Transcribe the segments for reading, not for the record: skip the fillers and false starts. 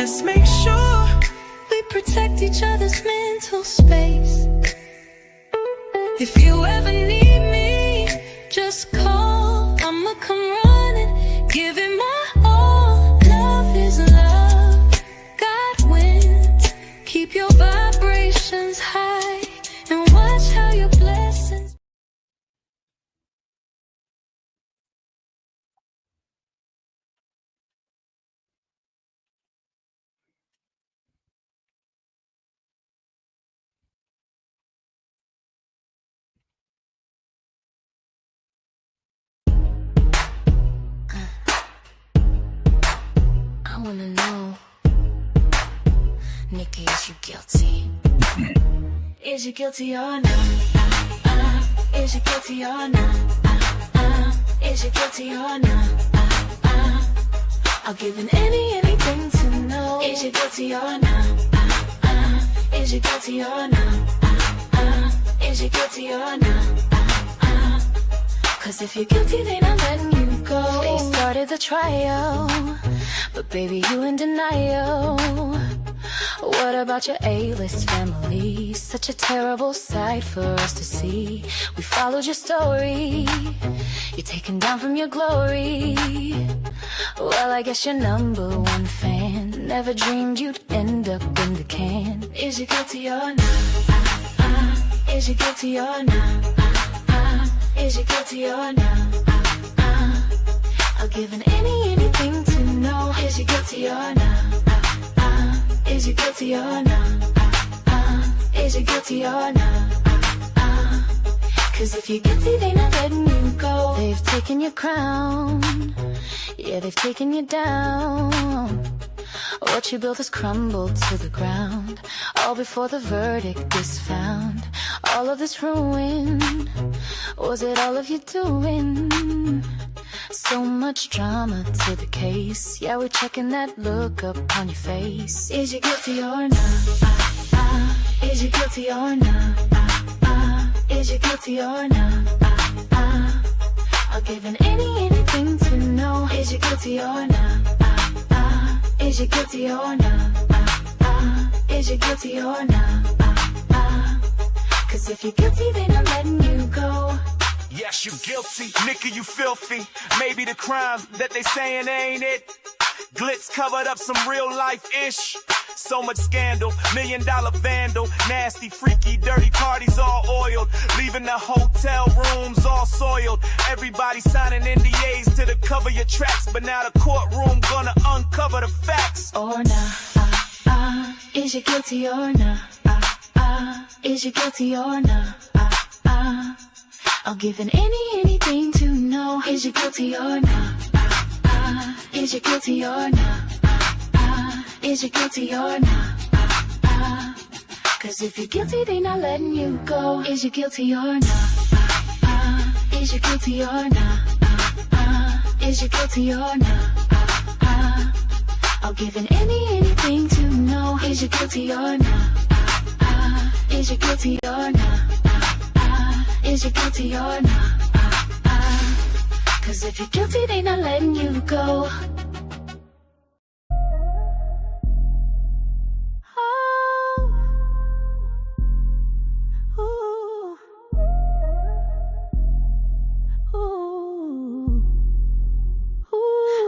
Let's make sure we protect each other's mental space. If you ever need me, just call. I'ma come running, give it my all. Love is love, God wins. Keep your vibrations high and watch how your blessings. I wanna know, Nikki, is you guilty? Is you guilty or not? Is you guilty or not? Is you guilty or not? I'll give anything to know. Is you guilty or not? Is you guilty or not? Is you guilty or not? Cause if you're guilty, then I'm letting you go. They started the trial, but baby, you in denial. What about your A-list family? Such a terrible sight for us to see. We followed your story, you're taken down from your glory. Well, I guess you're #1 fan. Never dreamed you'd end up in the can. Is you guilty or not? Is you guilty or not? Is you guilty or not? I'll give anything to know. Is you guilty or not? Is you guilty or not? Is you guilty or not? Cause if you're guilty, they not letting you go. They've taken your crown, yeah, they've taken you down. What you built has crumbled to the ground, all before the verdict is found. All of this ruin, was it all of you doing? So much drama to the case, yeah, we're checking that look up on your face. Is you guilty or not? Is you guilty or not? Is you guilty or not? I'll give anything to know. Is you guilty or not? Is you guilty or not? Is you guilty or not? Cause if you're guilty, then I'm letting you go. Yes, you guilty, Nikki, you filthy. Maybe the crimes that they saying ain't it. Glitz covered up some real life ish. So much scandal, $1 million vandal. Nasty, freaky, dirty parties all oiled. Leaving the hotel rooms all soiled. Everybody signing NDAs to the cover your tracks. But now the courtroom gonna uncover the facts. Or not, is you guilty or not? Is you guilty or not? I'll give anything to know. Is you guilty or not? Is you guilty or not? Is you guilty or not? Cause if you're guilty, they not letting you go. Is you guilty or not? Is you guilty or not? Is you guilty or not? I'll give anything to know. Is you guilty or not? Is you guilty or not? Is you guilty or not? Cause if you're guilty, they not letting you go.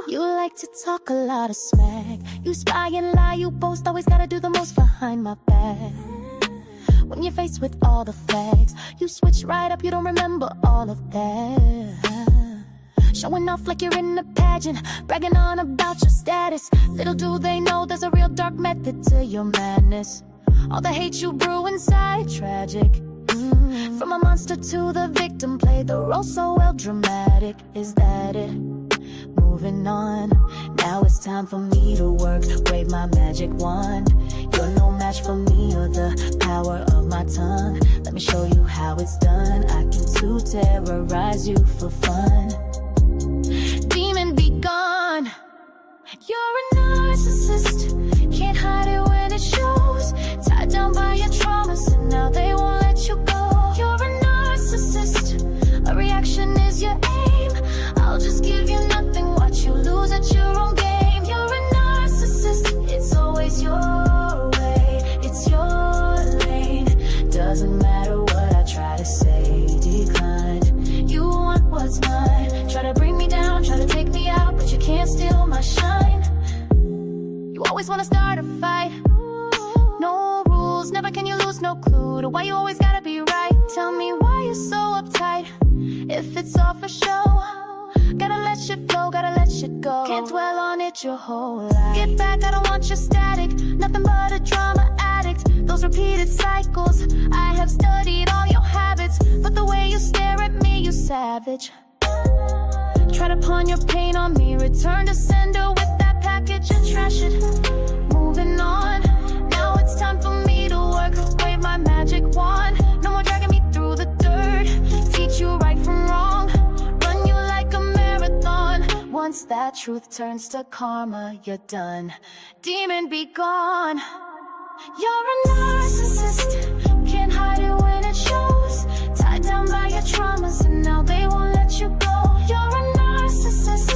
You like to talk a lot of smack. You spy and lie, you boast, always gotta do the most behind my back. When you're faced with all the facts, you switch right up, you don't remember all of that. Showing off like you're in a pageant, bragging on about your status. Little do they know there's a real dark method to your madness. All the hate you brew inside, tragic. From a monster to the victim, play the role so well, dramatic. Is that it? Moving on, now it's time for me to work, wave my magic wand. You're no match for me or the power of my tongue. Let me show you how it's done. I can too terrorize you for fun. Demon be gone. You're a narcissist, can't hide it when it shows. Tied down by your traumas and now they won't let you go. You're a narcissist, a reaction is your aim. I'll just give you nothing, watch you lose at your own game. You're a narcissist, it's so always wanna start a fight. No rules, never can you lose, no clue to why you always gotta be right. Tell me why you're so uptight, if it's all for show. Gotta let shit flow, gotta let shit go. Can't dwell on it your whole life. Get back, I don't want your static. Nothing but a drama addict. Those repeated cycles. I have studied all your habits, but the way you stare at me, you savage. Try to pawn your pain on me. Return to sender with that package and trash it. Moving on. Now it's time for me to work. Wave my magic wand. No more dragging me through the dirt. Teach you right from wrong. Run you like a marathon. Once that truth turns to karma, you're done. Demon, be gone. You're a narcissist. Can't hide it when it shows. Tied down by your traumas and now they won't let you go. You're a narcissist.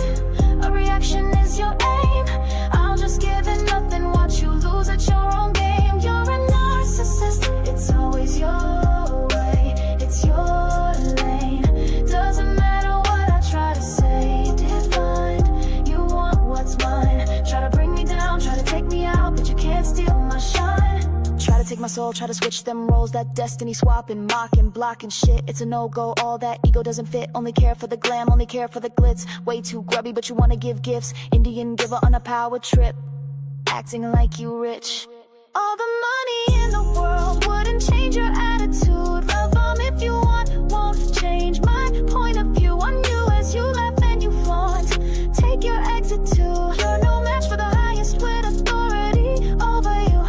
A reaction is your aim. I'll just give it nothing. Watch you lose at your own game. You're a narcissist. It's always your way. It's your lane. Doesn't matter what I try to say. Defined. You want what's mine. Try to bring me down. Try to take me out, but you can't steal my shine. Try to take my soul, try to switch them roles. That destiny swapping, mocking, blocking shit. It's a no-go, all that ego doesn't fit. Only care for the glam, only care for the glitz. Way too grubby, but you wanna give gifts. Indian giver on a power trip, acting like you rich. All the money in the world wouldn't change your attitude. Love bomb if you want, won't change my point of view on you. As you laugh and you flaunt, take your exit too. You're no match for the highest with authority over you.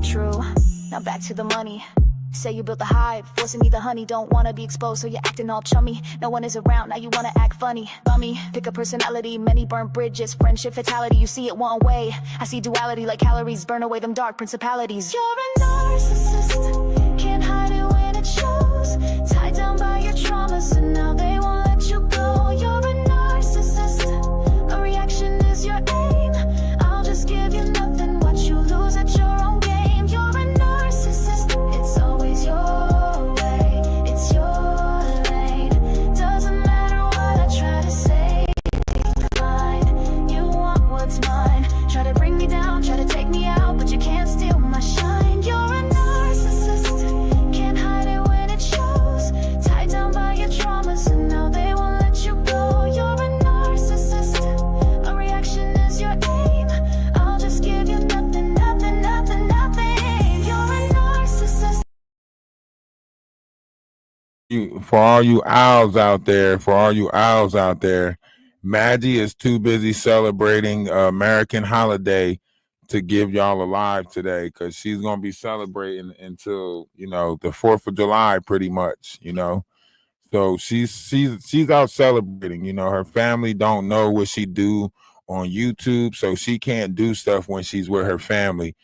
True, now back to the money. Say you built the hive, forcing me the honey. Don't wanna be exposed, so you're acting all chummy. No one is around, now you wanna act funny. Bummy, pick a personality, many burn bridges. Friendship fatality, you see it one way. I see duality like calories, burn away them dark principalities. You're a narcissist, can't hide it when it shows. Tied down by your traumas and now they won't let you go. You're a narcissist, a reaction is your aim. I'll just give you nothing, watch you lose at your own game. You're a narcissist, it's always your way, it's your lane. Doesn't matter what I try to say, decline. You want what's mine, try to bring me down, try to take me out, but you can't steal my shine. You're a narcissist, can't hide it when it shows. Tied down by your traumas and now they won't let you go. You're a narcissist, a reaction is your aim. I'll just give you nothing, nothing, nothing, nothing. You're a narcissist. For all you owls out there, Maggie is too busy celebrating American holiday to give y'all a live today, because she's gonna be celebrating until the 4th of July, pretty much. So she's out celebrating. Her family don't know what she do on YouTube, so she can't do stuff when she's with her family,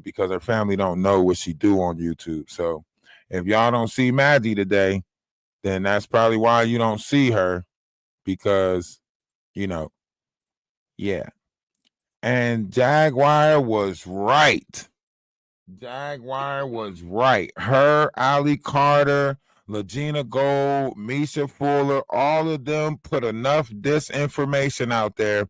because her family don't know what she do on YouTube. So if y'all don't see Maggie today, then that's probably why you don't see her, because yeah. And Jaguar was right. Her, Ali Carter, Legina Gold, Misha Fuller, all of them put enough disinformation out there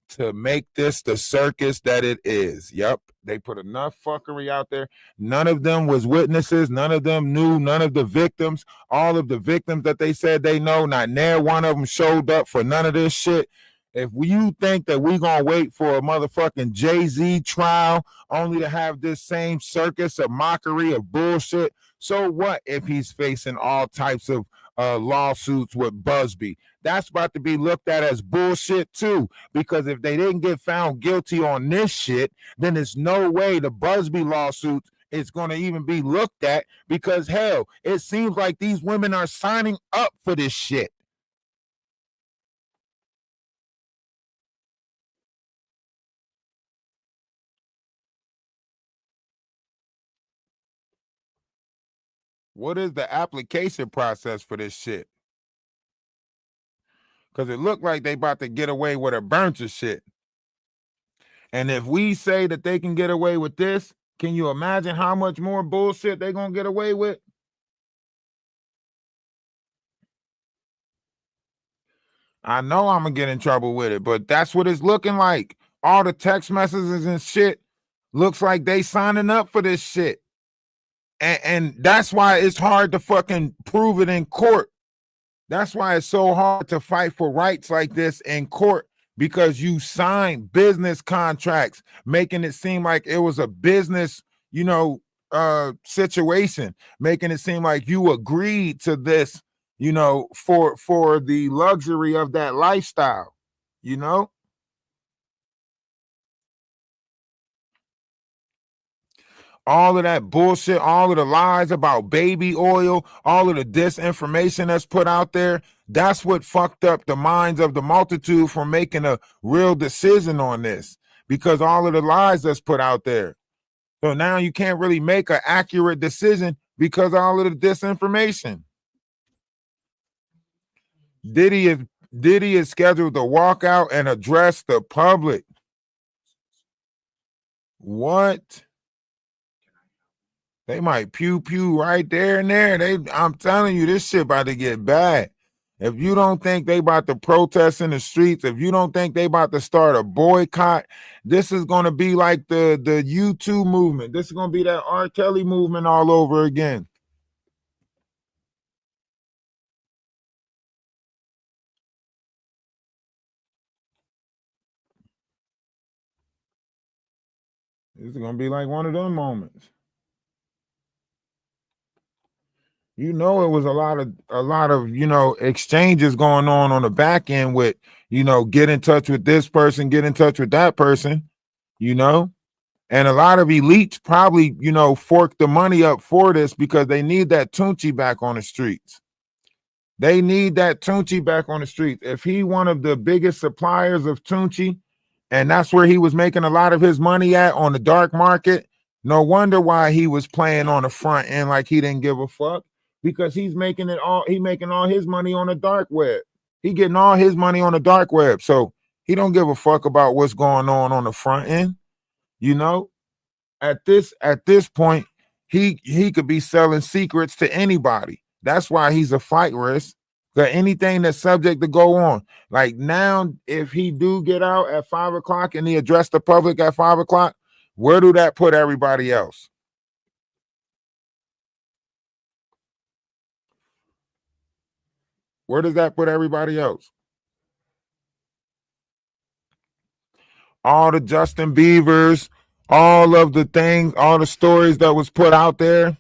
to make this the circus that it is. Yep, they put enough fuckery out there. None of them was witnesses. None of them knew. None of the victims. All of the victims that they said they know, not near one of them showed up for none of this shit. If you think that we gonna wait for a motherfucking Jay-Z trial only to have this same circus of mockery of bullshit, so what if he's facing all types of lawsuits with Busby? That's about to be looked at as bullshit too, because if they didn't get found guilty on this shit, then there's no way the Busby lawsuit is going to even be looked at, because hell, it seems like these women are signing up for this shit. What is the application process for this shit? Because it looked like they about to get away with a bunch of shit. And if we say that they can get away with this, can you imagine how much more bullshit they gonna get away with? I know I'm gonna get in trouble with it, but that's what it's looking like. all the text messages and shit looks like they signing up for this shit. And that's why it's hard to fucking prove it in court. That's why it's so hard to fight for rights like this in court, because you sign business contracts, making it seem like it was a business, situation, making it seem like you agreed to this, for the luxury of that lifestyle, all of that bullshit, all of the lies about baby oil, all of the disinformation that's put out there. That's what fucked up the minds of the multitude from making a real decision on this, because all of the lies that's put out there. So now you can't really make an accurate decision because all of the disinformation. Diddy is scheduled to walk out and address the public. What? They might pew pew right there and there. I'm telling you, this shit about to get bad. If you don't think they about to protest in the streets, if you don't think they about to start a boycott, this is going to be like the U2 movement. This is going to be that R. Kelly movement all over again. This is going to be like one of them moments. It was a lot of exchanges going on the back end with, get in touch with this person, get in touch with that person, and a lot of elites probably, fork the money up for this because they need that Tunchi back on the streets. They need that Tunchi back on the streets. If he one of the biggest suppliers of Tunchi, and that's where he was making a lot of his money at on the dark market, no wonder why he was playing on the front end like he didn't give a fuck. Because he's making all his money on the dark web. He getting all his money on the dark web. So he don't give a fuck about what's going on the front end. At this point, he could be selling secrets to anybody. That's why he's a flight risk. That anything that's subject to go on. Like now, if he do get out at 5 o'clock and he address the public at 5 o'clock, where do that put everybody else? Where does that put everybody else? All the Justin Biebers, all of the things, all the stories that was put out there.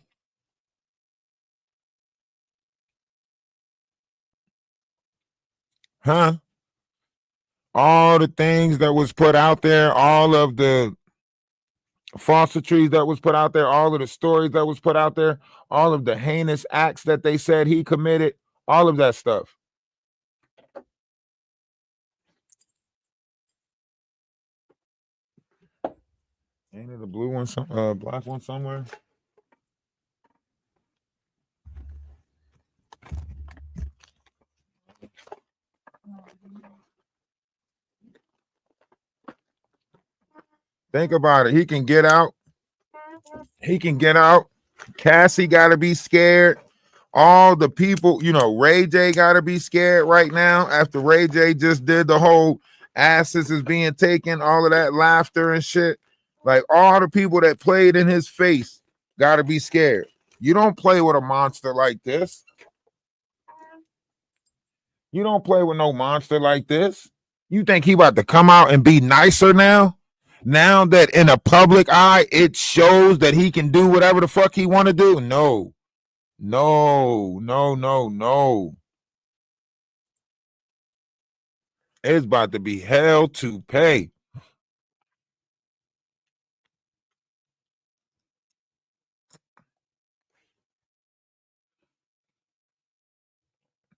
Huh? All the things that was put out there, all of the falsitries that was put out there, all of the stories that was put out there, all of the heinous acts that they said he committed, all of that stuff. Ain't it a blue one, black one somewhere? Think about it. He can get out. Cassie got to be scared. All the people, Ray J got to be scared right now after Ray J just did the whole asses is being taken, all of that laughter and shit. Like all the people that played in his face got to be scared. You don't play with a monster like this. You don't play with no monster like this. You think he about to come out and be nicer now? Now that in a public eye, it shows that he can do whatever the fuck he want to do? No. It's about to be hell to pay.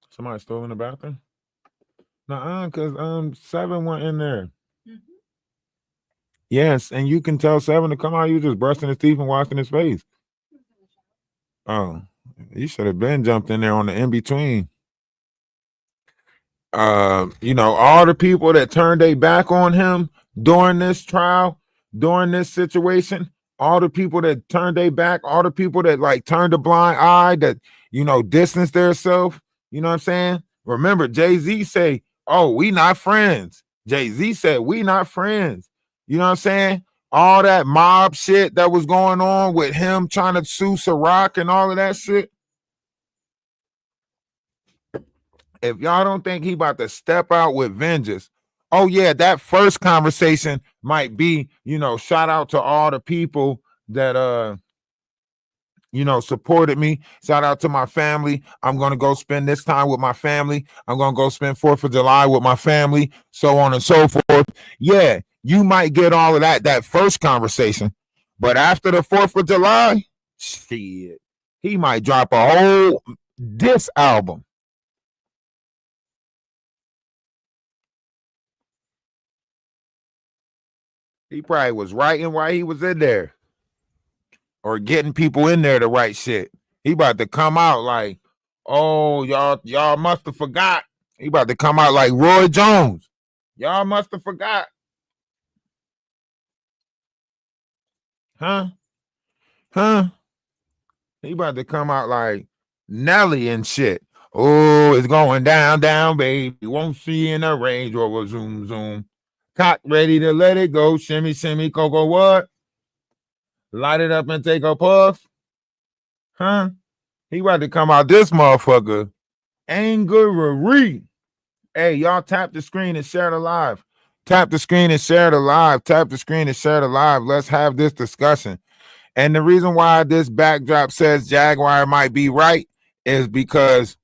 Somebody stole in the bathroom? Nuh-uh, because 7 went in there. Mm-hmm. Yes, and you can tell 7 to come out. You just brushing his teeth and washing his face. Oh, you should have been jumped in there on the in-between. All the people that turned their back on him during this trial, during this situation, all the people that turned their back, all the people that like turned a blind eye, that, distanced themselves, you know what I'm saying? Remember, Jay-Z say, oh, we not friends. Jay-Z said, we not friends. You know what I'm saying? All that mob shit that was going on with him trying to sue Ciroc and all of that shit. If y'all don't think he about to step out with vengeance, oh yeah, that first conversation might be, shout out to all the people that supported me. Shout out to my family. I'm going to go spend this time with my family. I'm going to go spend 4th of July with my family, so on and so forth. Yeah, you might get all of that first conversation. But after the 4th of July, shit, he might drop a whole diss album. He probably was writing while he was in there or getting people in there to write shit. He about to come out like, oh, y'all must have forgot. He about to come out like Roy Jones. Y'all must have forgot. Huh? He about to come out like Nelly and shit. Oh, it's going down, baby. Won't see in a Range Rover, zoom, zoom. Cock ready to let it go. Shimmy, shimmy, cocoa, what? Light it up and take a puff. Huh? He about to come out this motherfucker. Angery. Hey, y'all tap the screen and share the live. Tap the screen and share the live. Tap the screen and share the live. Let's have this discussion. And the reason why this backdrop says Jaguar might be right is because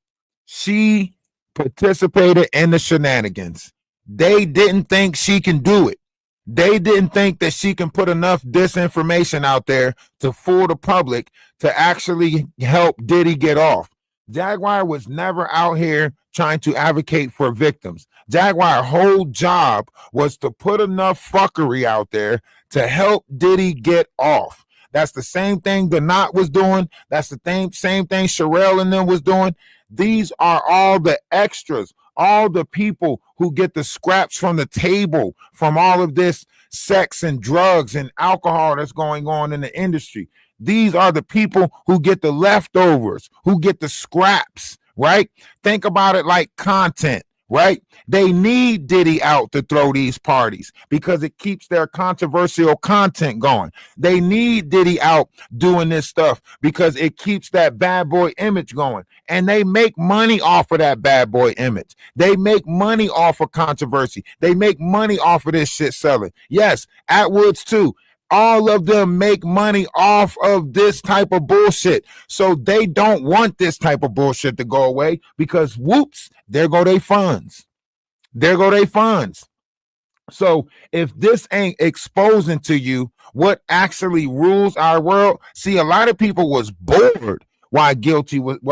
she participated in the shenanigans. They didn't think she can do it. They didn't think that she can put enough disinformation out there to fool the public to actually help Diddy get off. Jaguar was never out here trying to advocate for victims. Jaguar's whole job was to put enough fuckery out there to help Diddy get off. That's the same thing the Knot was doing. That's the same thing Sherelle and them was doing. These are all the extras, all the people who get the scraps from the table from all of this sex and drugs and alcohol that's going on in the industry. These are the people who get the leftovers, who get the scraps, right? Think about it like content, right? They need Diddy out to throw these parties because it keeps their controversial content going. They need Diddy out doing this stuff because it keeps that bad boy image going. And they make money off of that bad boy image. They make money off of controversy. They make money off of this shit selling. Yes, Atwoods too. All of them make money off of this type of bullshit. So they don't want this type of bullshit to go away because whoops, there go they funds. There go they funds. So if this ain't exposing to you what actually rules our world, see, a lot of people was bored why Diddy was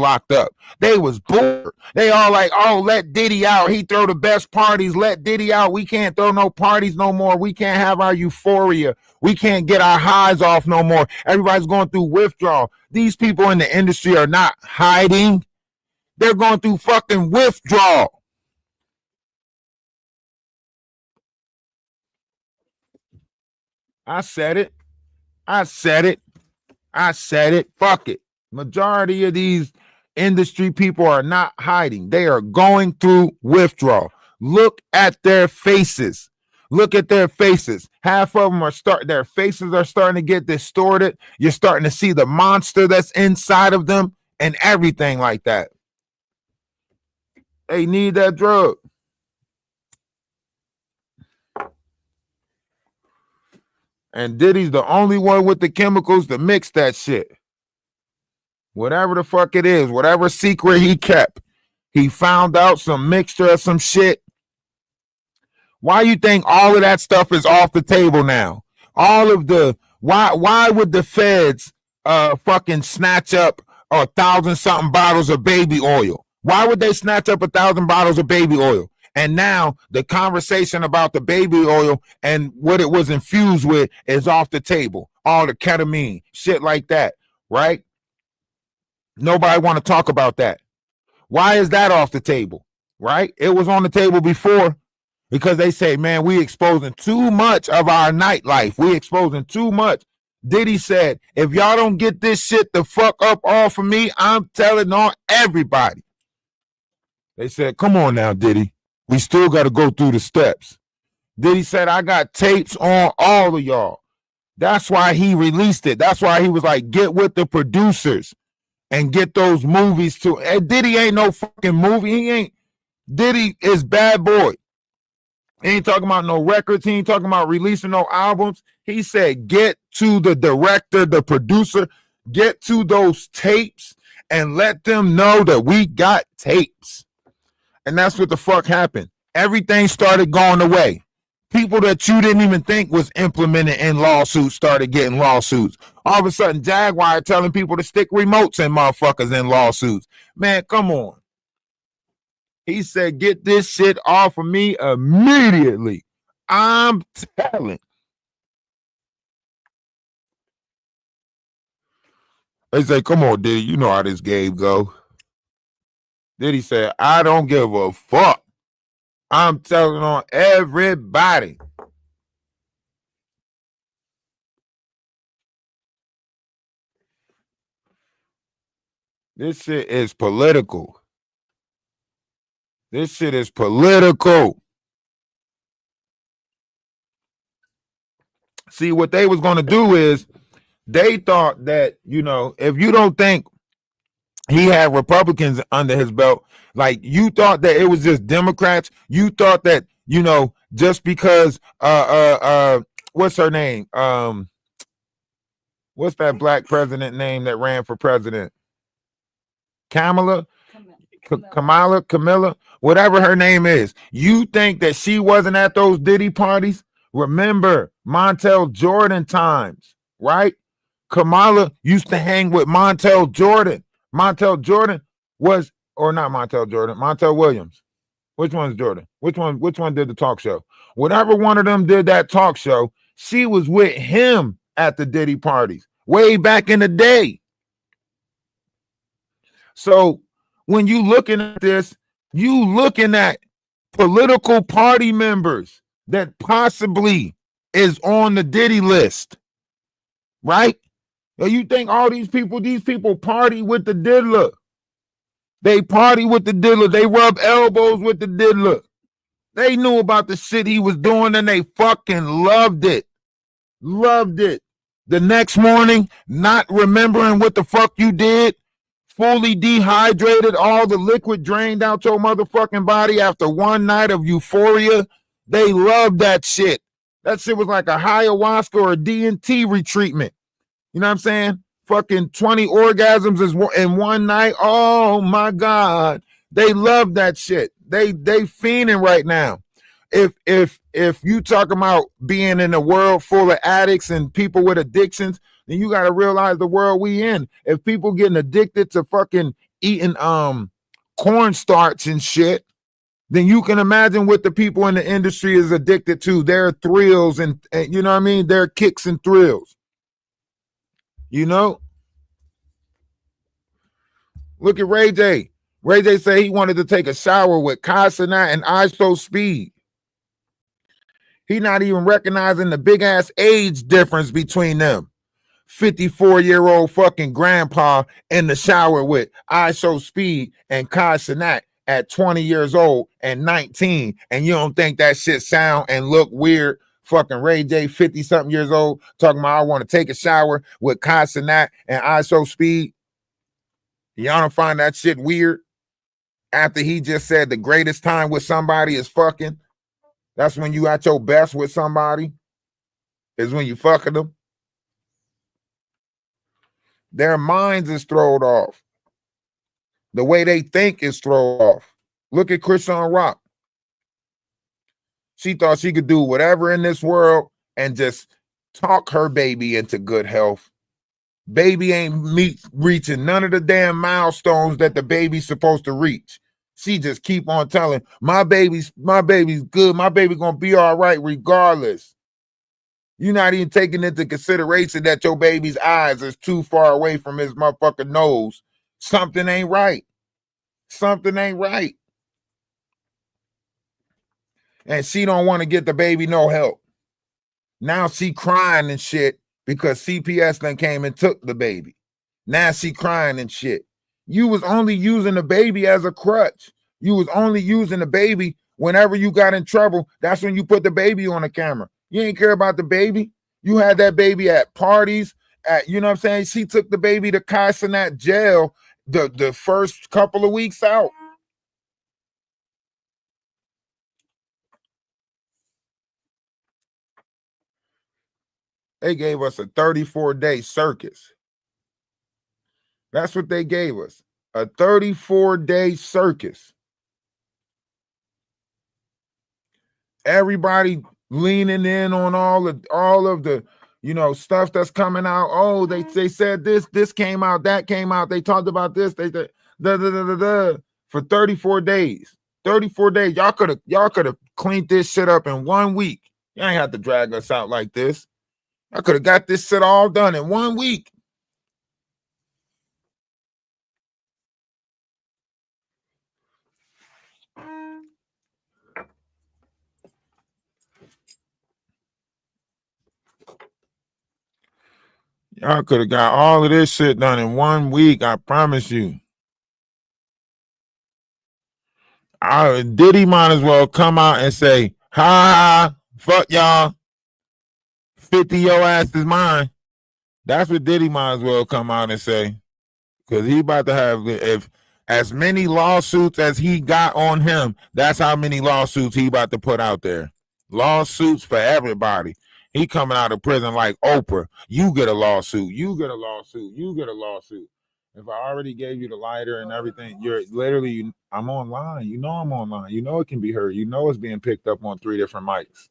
locked up. They was bored. They all like, oh, let Diddy out. He throw the best parties. Let Diddy out. We can't throw no parties no more. We can't have our euphoria. We can't get our highs off no more. Everybody's going through withdrawal. These people in the industry are not hiding. They're going through fucking withdrawal. I said it. Fuck it. Majority of these industry people are not hiding. They are going through withdrawal. Look at their faces. Half of them their faces are starting to get distorted. You're starting to see the monster that's inside of them and everything like that. They need that drug. And Diddy's the only one with the chemicals to mix that shit. Whatever the fuck it is, whatever secret he kept, he found out some mixture of some shit. Why you think all of that stuff is off the table now? Why would the feds fucking snatch up 1,000-something bottles of baby oil? Why would they snatch up 1,000 bottles of baby oil? And now the conversation about the baby oil and what it was infused with is off the table. All the ketamine, shit like that, right? Nobody want to talk about that. Why is that off the table, right? It was on the table before because they say, man, we exposing too much of our nightlife. We exposing too much. Diddy said, if y'all don't get this shit the fuck up off of me, I'm telling on everybody. They said, come on now, Diddy. We still got to go through the steps. Diddy said, I got tapes on all of y'all. That's why he released it. That's why he was like, get with the producers and get those movies too. And Diddy ain't no fucking movie. He ain't. Diddy is bad boy. He ain't talking about no records. He ain't talking about releasing no albums. He said, get to the director, the producer, get to those tapes and let them know that we got tapes. And that's what the fuck happened. Everything started going away. People that you didn't even think was implemented in lawsuits started getting lawsuits. All of a sudden, Jaguar telling people to stick remotes in motherfuckers in lawsuits. Man, come on. He said, get this shit off of me immediately. I'm telling. They say, come on, Diddy, you know how this game go. Diddy said, I don't give a fuck. I'm telling on everybody. This shit is political. This shit is political. See, what they was going to do is they thought that, you know, if you don't think he had Republicans under his belt, like you thought that it was just Democrats, you thought that, you know, just because what's her name? What's that black president name that ran for president? Camilla, whatever her name is. You think that she wasn't at those Diddy parties? Remember Montel Jordan times, right? Kamala used to hang with Montel Jordan. Montel Jordan was, or not Montel Jordan, Montel Williams. Which one's Jordan? Which one did the talk show? Whatever one of them did that talk show, she was with him at the Diddy parties way back in the day. So when you looking at this, you looking at political party members that possibly is on the Diddy list, right? Now you think all these people party with the diddler. They party with the diddler. They rub elbows with the diddler. They knew about the shit he was doing and they fucking loved it. Loved it. The next morning, not remembering what the fuck you did, fully dehydrated, all the liquid drained out your motherfucking body after one night of euphoria. They loved that shit. That shit was like a ayahuasca or a DNT retreatment. You know what I'm saying? Fucking 20 orgasms in one night. Oh my God. They love that shit. They fiending right now. If you talk about being in a world full of addicts and people with addictions, then you got to realize the world we in. If people getting addicted to fucking eating cornstarch and shit, then you can imagine what the people in the industry is addicted to. Their thrills and you know what I mean? Their kicks and thrills. You know? Look at Ray J. Ray J said he wanted to take a shower with Casanat and ISO Speed. He not even recognizing the big ass age difference between them. 54-year-old fucking grandpa in the shower with ISO Speed and Casanat at 20 years old and 19. And you don't think that shit sound and look weird? Fucking Ray J, 50-something years old, talking about I want to take a shower with Casanat and ISO Speed. Y'all don't find that shit weird? After he just said the greatest time with somebody is fucking. That's when you at your best with somebody, is when you fucking them. Their minds is thrown off. The way they think is thrown off. Look at Christian Rock. She thought she could do whatever in this world and just talk her baby into good health. Baby ain't reaching none of the damn milestones that the baby's supposed to reach. She just keep on telling, my baby's good. My baby gonna be all right regardless. You're not even taking into consideration that your baby's eyes is too far away from his motherfucking nose. Something ain't right. Something ain't right. And she don't want to get the baby no help. Now she crying and shit because CPS then came and took the baby. Now she crying and shit. You was only using the baby as a crutch. You was only using the baby Whenever you got in trouble, that's when you put the baby on the camera. You ain't care about the baby. You had that baby at parties, at, you know what I'm saying? She took the baby to Kaisenat jail the first couple of weeks out. They gave us a 34-day circus. That's what they gave us. A 34-day circus. Everybody leaning in on all of the stuff that's coming out. Oh, they said this came out, that came out. They talked about this. They for 34 days. 34 days. Y'all could have cleaned this shit up in 1 week. You ain't have to drag us out like this. I could have got this shit all done in 1 week. Y'all could have got all of this shit done in 1 week. I promise you. Diddy might as well come out and say, ha, fuck y'all. 50 your ass is mine. That's what Diddy might as well come out and say. Because he about to have, if as many lawsuits as he got on him, that's how many lawsuits he about to put out there. Lawsuits for everybody. He coming out of prison like Oprah. You get a lawsuit. You get a lawsuit. You get a lawsuit. If I already gave you the lighter and everything, you're literally, I'm online. You know I'm online. You know it can be heard. You know it's being picked up on 3 different mics.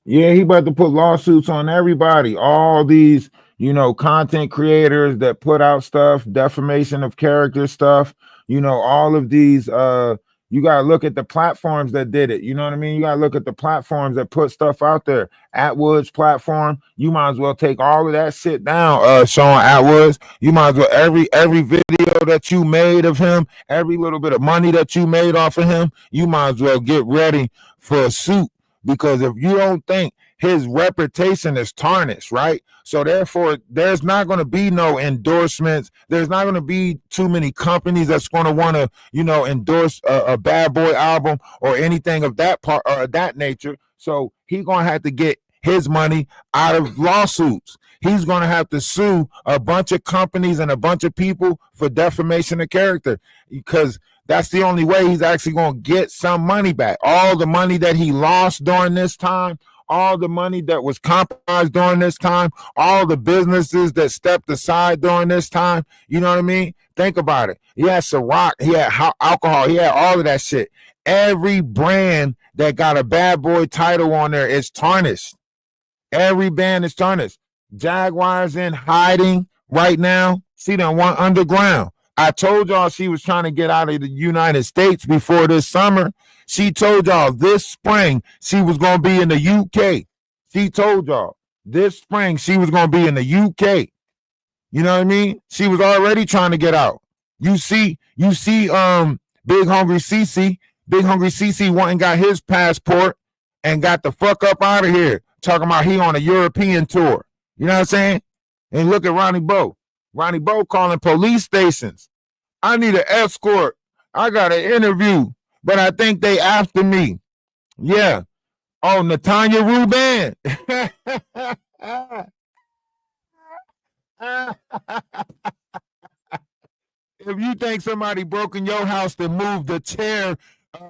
Yeah, he about to put lawsuits on everybody. All these, content creators that put out stuff, defamation of character stuff, all of these you got to look at the platforms that did it. You know what I mean? You got to look at the platforms that put stuff out there. Atwood's platform, you might as well take all of that shit down, Sean Atwood's. You might as well every video that you made of him, every little bit of money that you made off of him, you might as well get ready for a suit. Because if you don't think his reputation is tarnished, right? So therefore, there's not going to be no endorsements. There's not going to be too many companies that's going to want to, endorse a Bad Boy album or anything of that part or that nature. So he's going to have to get his money out of lawsuits. He's going to have to sue a bunch of companies and a bunch of people for defamation of character, because that's the only way he's actually going to get some money back. All the money that he lost during this time, all the money that was compromised during this time, all the businesses that stepped aside during this time. You know what I mean? Think about it. He had Ciroc, he had alcohol, he had all of that shit. Every brand that got a Bad Boy title on there is tarnished. Every band is tarnished. Jaguar's in hiding right now. She done went underground. I told y'all she was trying to get out of the United States before this summer. She told y'all this spring she was going to be in the UK. She told y'all this spring she was going to be in the UK. You know what I mean? She was already trying to get out. You see, Big Hungry CC. Big Hungry CC went and got his passport and got the fuck up out of here. Talking about he on a European tour. You know what I'm saying? And look at Ronnie Bo. Ronnie Bo calling police stations. I need an escort. I got an interview, but I think they after me. Yeah. Oh, Natanya Ruban. If you think somebody broke in your house to move the chair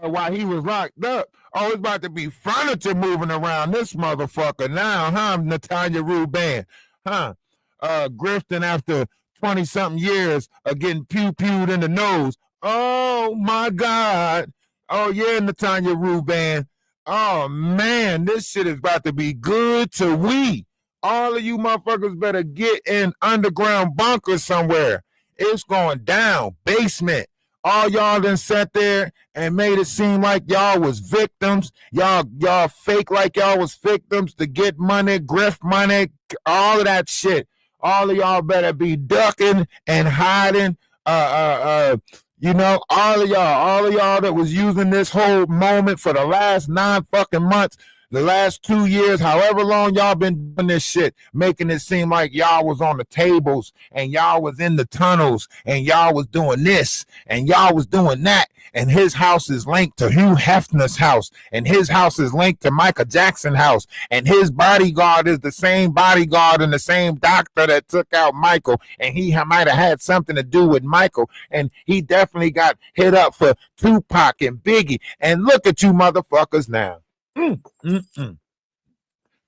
while he was locked up, oh, it's about to be furniture moving around this motherfucker now, huh, Natanya Ruban? Huh? Grifting after 20-something years of getting pew-pewed in the nose. Oh, my God. Oh, yeah, Natanya Ruban. Oh, man, this shit is about to be good to we. All of you motherfuckers better get in underground bunkers somewhere. It's going down. Basement. All y'all done sat there and made it seem like y'all was victims. Y'all fake like y'all was victims to get money, grift money, all of that shit. All of y'all better be ducking and hiding. All of y'all that was using this whole moment for the last 9 fucking months, the last 2 years, however long y'all been doing this shit, making it seem like y'all was on the tables and y'all was in the tunnels and y'all was doing this and y'all was doing that. And his house is linked to Hugh Hefner's house, and his house is linked to Michael Jackson's house, and his bodyguard is the same bodyguard and the same doctor that took out Michael, and he might have had something to do with Michael, and he definitely got hit up for Tupac and Biggie. And look at you motherfuckers now.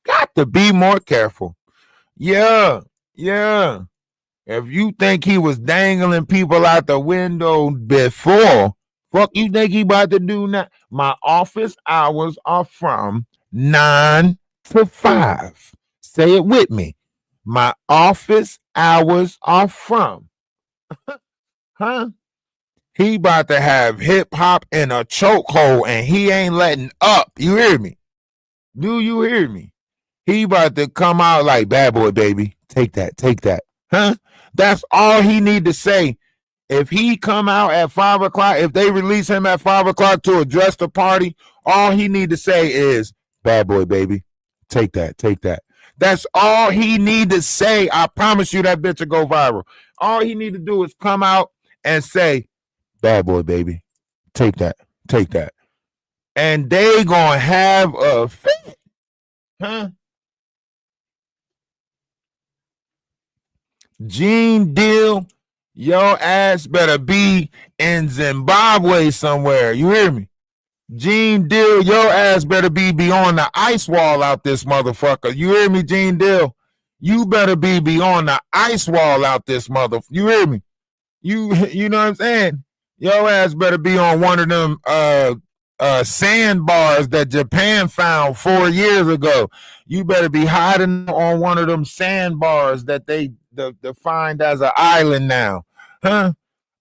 Got to be more careful. Yeah. If you think he was dangling people out the window before, fuck you think he about to do now? My office hours are from 9 to 5. Say it with me. My office hours are from. He about to have hip hop in a chokehold and he ain't letting up. You hear me? Do you hear me? He about to come out like, bad boy, baby. Take that. That's all he need to say. If he come out at 5 o'clock, if they release him at 5 o'clock to address the party, all he need to say is, bad boy, baby. Take that. That's all he need to say. I promise you that bitch will go viral. All he need to do is come out and say, bad boy, baby. Take that. And they gonna have a fit. Gene Deal, your ass better be in Zimbabwe somewhere. You hear me? Gene Deal, your ass better be beyond the ice wall out this motherfucker. You hear me, Gene Deal? You better be beyond the ice wall out this motherfucker. You hear me? You know what I'm saying? Your ass better be on one of them sandbars that Japan found 4 years ago. You better be hiding on one of them sandbars that they defined as an island now.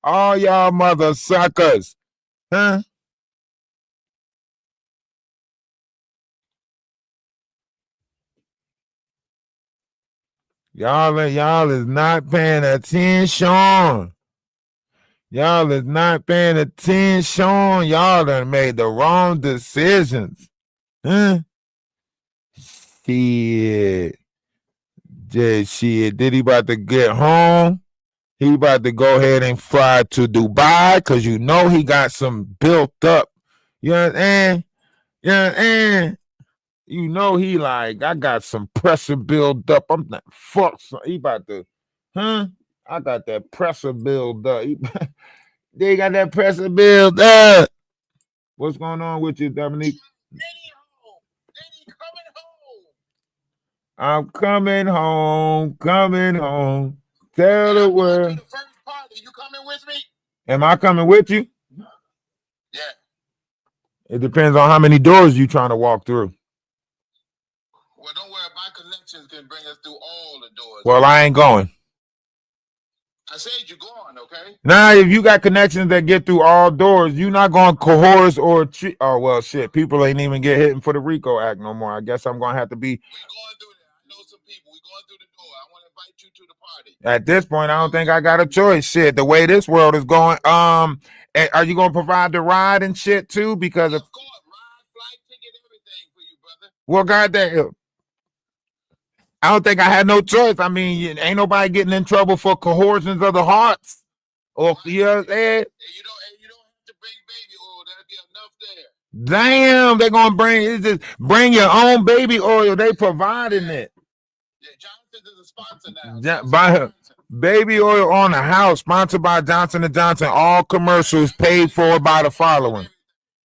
All y'all mother suckers. Y'all is not paying attention. Y'all is not paying attention. Y'all done made the wrong decisions. Shit. Diddy about to get home. He about to go ahead and fly to Dubai because you know he got some built up. You understand? You know he like, I got some pressure built up. I'm not fuck. He about to, I got that pressure built up. They got that pressure built up. What's going on with you, Dominique? I'm coming home. Tell the world. The first party, you coming with me? Am I coming with you? Yeah. It depends on how many doors you trying to walk through. Well, don't worry. My connections can bring us through all the doors. Well, I ain't going. I said you're going, okay? Nah, if you got connections that get through all doors, you not going to coerce or treat. Oh, well, shit. People ain't even get hit for the RICO Act no more. I guess I'm going to have to be. We're going through that. I know some people. We're going through the door. I want to invite you to the party. At this point, I don't think I got a choice. Shit, the way this world is going, are you going to provide the ride and shit too? Because of course, ride, flight, ticket, everything for you, brother. Well, goddamn. I don't think I had no choice. I mean, ain't nobody getting in trouble for coercions of the hearts. Or you know what I'm saying? You don't have to bring baby oil. That'll be enough there. Damn, they're gonna bring your own baby oil. They providing it. Yeah, Johnson is a sponsor now. Baby oil on the house, sponsored by Johnson & Johnson. All commercials paid for by the following.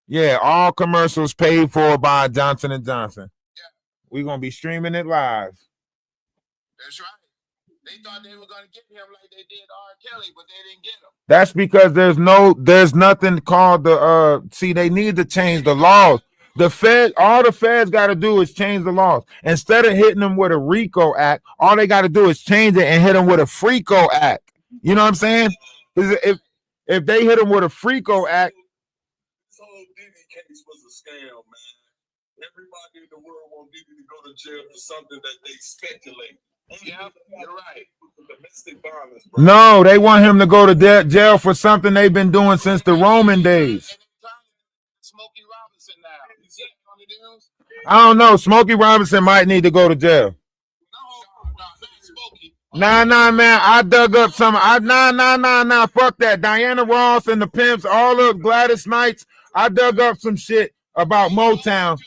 Yeah, all commercials paid for by Johnson & Johnson. Yeah. We're gonna be streaming it live. That's right. They thought they were going to get him like they did R. Kelly, but they didn't get him. That's because there's nothing called the see, they need to change the laws. All the feds got to do is change the laws. Instead of hitting them with a RICO Act, all they got to do is change it and hit them with a FRICO Act. You know what I'm saying? If they hit them with a FRICO Act. This whole Diddy case was a scam, man. Everybody in the world want Diddy to go to jail for something that they speculate. Yeah, you're right. No, they want him to go to jail for something they've been doing since the Roman days. Smokey Robinson now. You see it on the news? I don't know. Smokey Robinson might need to go to jail. No, not Smokey. Nah, man. I dug up some. Nah. Fuck that. Diana Ross and the Pimps, all of Gladys Knights. I dug up some shit about Motown.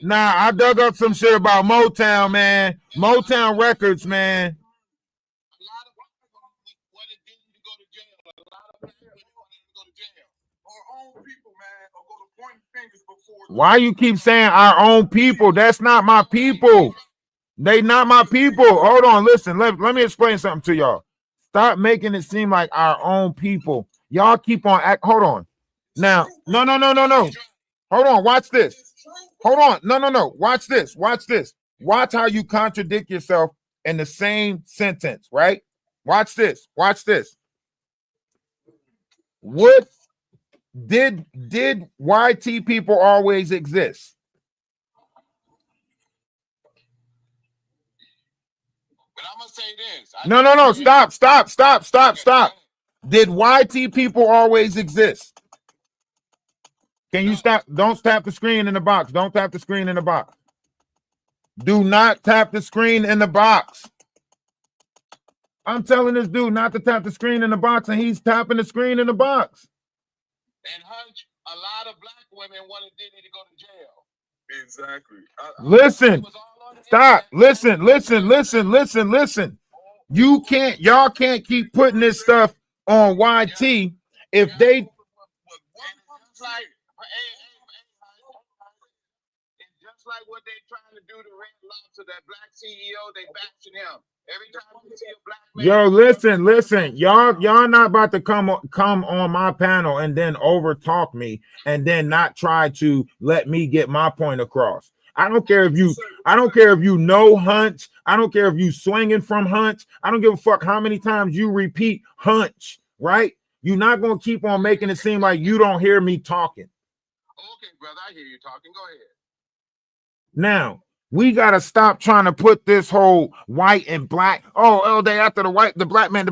Nah, I dug up some shit about Motown, man. Motown Records, man. A lot of wanted Diddy to go to jail. A lot of black women wanted him to go to jail. Our own people, man, are going to point fingers before. Why you keep saying our own people? That's not my people. They not my people. Hold on, listen. Let me explain something to y'all. Stop making it seem like our own people. Y'all keep on hold on. Now, no. Hold on, watch this. Hold on. No. Watch this. Watch how you contradict yourself in the same sentence, right? Watch this. What did YT people always exist? But I'm gonna say this. No. Stop. Did YT people always exist? Can you stop? Don't tap the screen in the box. Don't tap the screen in the box. Do not tap the screen in the box. I'm telling this dude not to tap the screen in the box, and he's tapping the screen in the box. And Hunch, a lot of black women wanted Diddy to go to jail. Exactly. Listen. Stop. Listen. Y'all can't keep putting this stuff on YT if they. It's just like what they're trying to do to Red Lobster, that black CEO, they bashing him. Every time you see a black man. Yo, listen. Y'all not about to come on my panel and then over talk me and then not try to let me get my point across. I don't care if you know Hunch. I don't care if you swinging from Hunch. I don't give a fuck how many times you repeat Hunch, right? You're not going to keep on making it seem like you don't hear me talking. Okay, brother, I hear you talking. Go ahead. Now, we got to stop trying to put this whole white and black. Oh, they after the black man.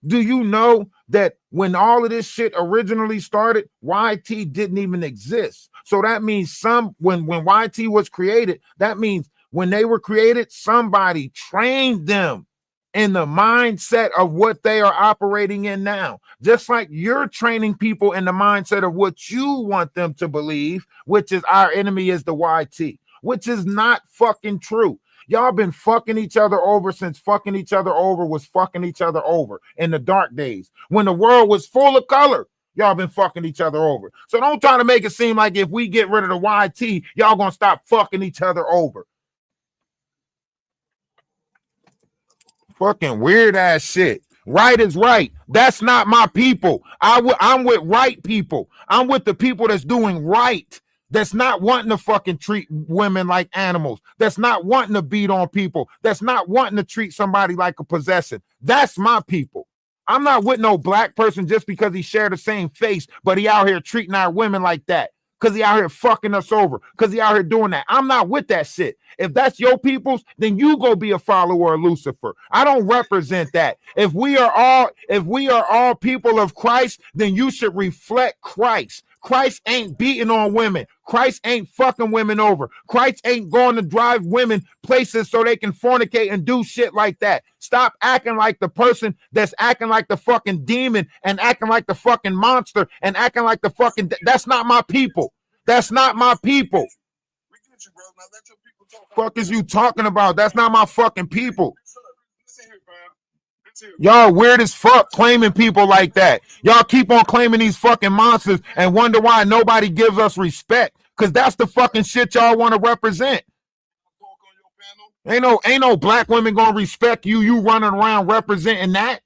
Do you know that when all of this shit originally started, YT didn't even exist? So that means when YT was created, that means when they were created, somebody trained them in the mindset of what they are operating in now. Just like you're training people in the mindset of what you want them to believe, which is our enemy is the YT, which is not fucking true. Y'all been fucking each other over since fucking each other over was fucking each other over in the dark days when the world was full of color. Y'all been fucking each other over. So don't try to make it seem like if we get rid of the YT, y'all gonna stop fucking each other over. Fucking weird ass shit. Right is right. That's not my people. I'm with right people. I'm with the people that's doing right. That's not wanting to fucking treat women like animals. That's not wanting to beat on people. That's not wanting to treat somebody like a possession. That's my people. I'm not with no black person just because he shared the same face, but he out here treating our women like that. Because he out here fucking us over. Because he out here doing that. I'm not with that shit. If that's your people's, then you go be a follower of Lucifer. I don't represent that. If we are all people of Christ, then you should reflect Christ. Christ ain't beating on women. Christ ain't fucking women over. Christ ain't going to drive women places so they can fornicate and do shit like that. Stop acting like the person that's acting like the fucking demon and acting like the fucking monster and acting like the fucking. That's not my people. That's not my people. Fuck is you talking about? That's not my fucking people. Y'all weird as fuck claiming people like that. Y'all keep on claiming these fucking monsters and wonder why nobody gives us respect. Cause that's the fucking shit y'all want to represent. Ain't no black women gonna respect you. You running around representing that.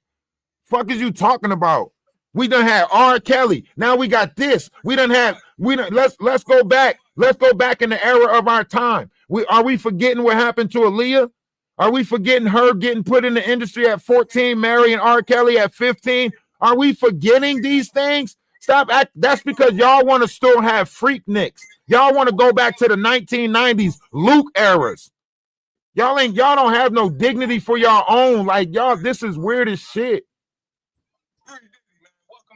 Fuck is you talking about? We done had R. Kelly. Now we got this. Let's go back. Let's go back in the era of our time. Are we forgetting what happened to Aaliyah? Are we forgetting her getting put in the industry at 14, marrying R. Kelly at 15? Are we forgetting these things? That's because y'all want to still have freakniks. Y'all want to go back to the 1990s Luke eras. Y'all don't have no dignity for y'all own. Like y'all, this is weird as shit. Welcome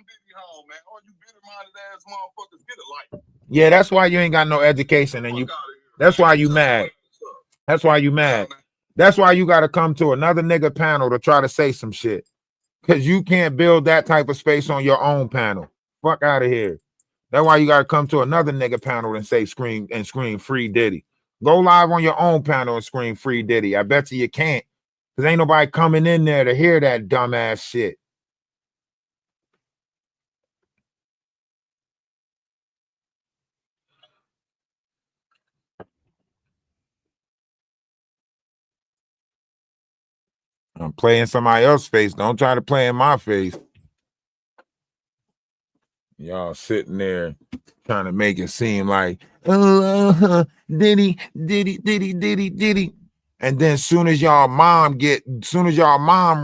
Diddy home, man. All you bitter-minded ass motherfuckers get a life. Yeah, that's why you ain't got no education, and that's why you mad. That's why you mad. That's why you got to come to another nigga panel to try to say some shit. Because you can't build that type of space on your own panel. Fuck out of here. That's why you got to come to another nigga panel and say scream free Diddy. Go live on your own panel and scream free Diddy. I bet you can't. Because ain't nobody coming in there to hear that dumbass shit. I'm playing somebody else's face. Don't try to play in my face. Y'all sitting there trying to make it seem like, Diddy. And then soon as y'all mom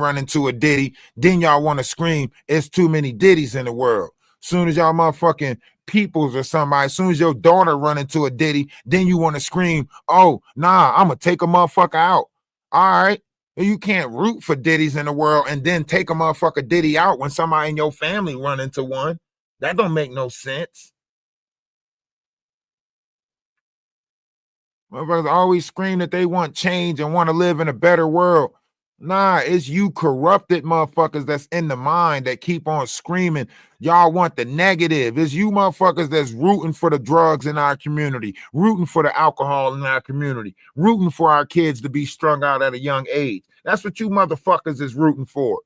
run into a Diddy, then y'all want to scream, it's too many Diddies in the world. Soon as y'all motherfucking peoples or somebody, as soon as your daughter run into a Diddy, then you want to scream, oh, nah, I'm going to take a motherfucker out. All right. You can't root for Diddies in the world and then take a motherfucker Diddy out when somebody in your family run into one. That don't make no sense. Motherfuckers always scream that they want change and want to live in a better world. Nah, it's you corrupted motherfuckers that's in the mind that keep on screaming. Y'all want the negative. It's you motherfuckers that's rooting for the drugs in our community, rooting for the alcohol in our community, rooting for our kids to be strung out at a young age. That's what you motherfuckers is rooting for.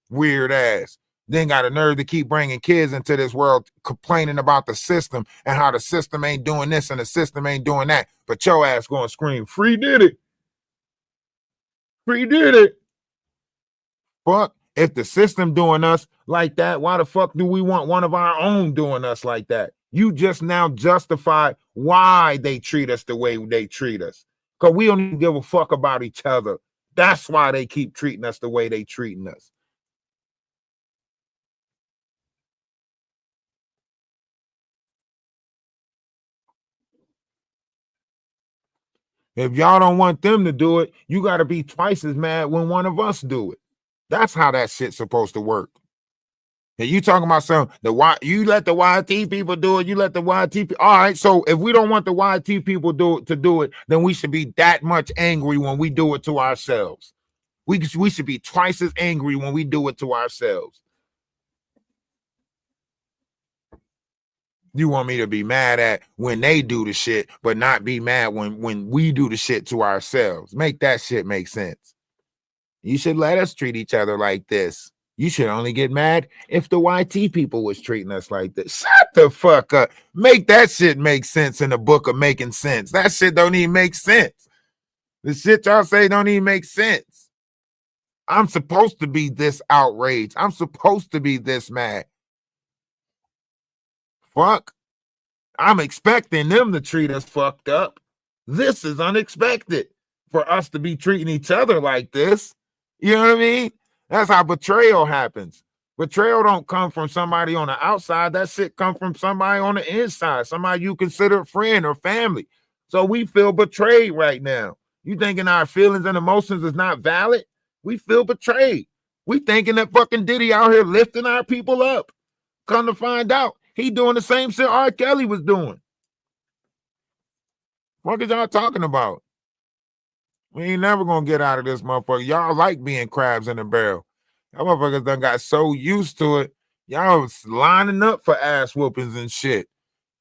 Weird ass. Then got a nerve to keep bringing kids into this world complaining about the system and how the system ain't doing this and the system ain't doing that. But your ass going to scream, free Diddy. Free Diddy. Fuck. If the system doing us like that, why the fuck do we want one of our own doing us like that? You just now justify why they treat us the way they treat us. Because we don't even give a fuck about each other. That's why they keep treating us the way they treating us. If y'all don't want them to do it, you got to be twice as mad when one of us do it. That's how that shit's supposed to work. And you talking about something, you let the YT people do it, you let the YT people. All right, so if we don't want the YT people do it, then we should be that much angry when we do it to ourselves. We should be twice as angry when we do it to ourselves. You want me to be mad at when they do the shit, but not be mad when we do the shit to ourselves. Make that shit make sense. You should let us treat each other like this. You should only get mad if the YT people was treating us like this. Shut the fuck up. Make that shit make sense in the book of making sense. That shit don't even make sense. The shit y'all say don't even make sense. I'm supposed to be this outraged. I'm supposed to be this mad. Fuck. I'm expecting them to treat us fucked up. This is unexpected for us to be treating each other like this. You know what I mean? That's how betrayal happens. Betrayal don't come from somebody on the outside. That shit come from somebody on the inside, somebody you consider a friend or family. So we feel betrayed right now. You thinking our feelings and emotions is not valid? We feel betrayed. We thinking that fucking Diddy out here lifting our people up. Come to find out, he doing the same shit R. Kelly was doing. What is y'all talking about? We ain't never gonna get out of this motherfucker. Y'all like being crabs in a barrel. Y'all motherfuckers done got so used to it. Y'all was lining up for ass whoopings and shit.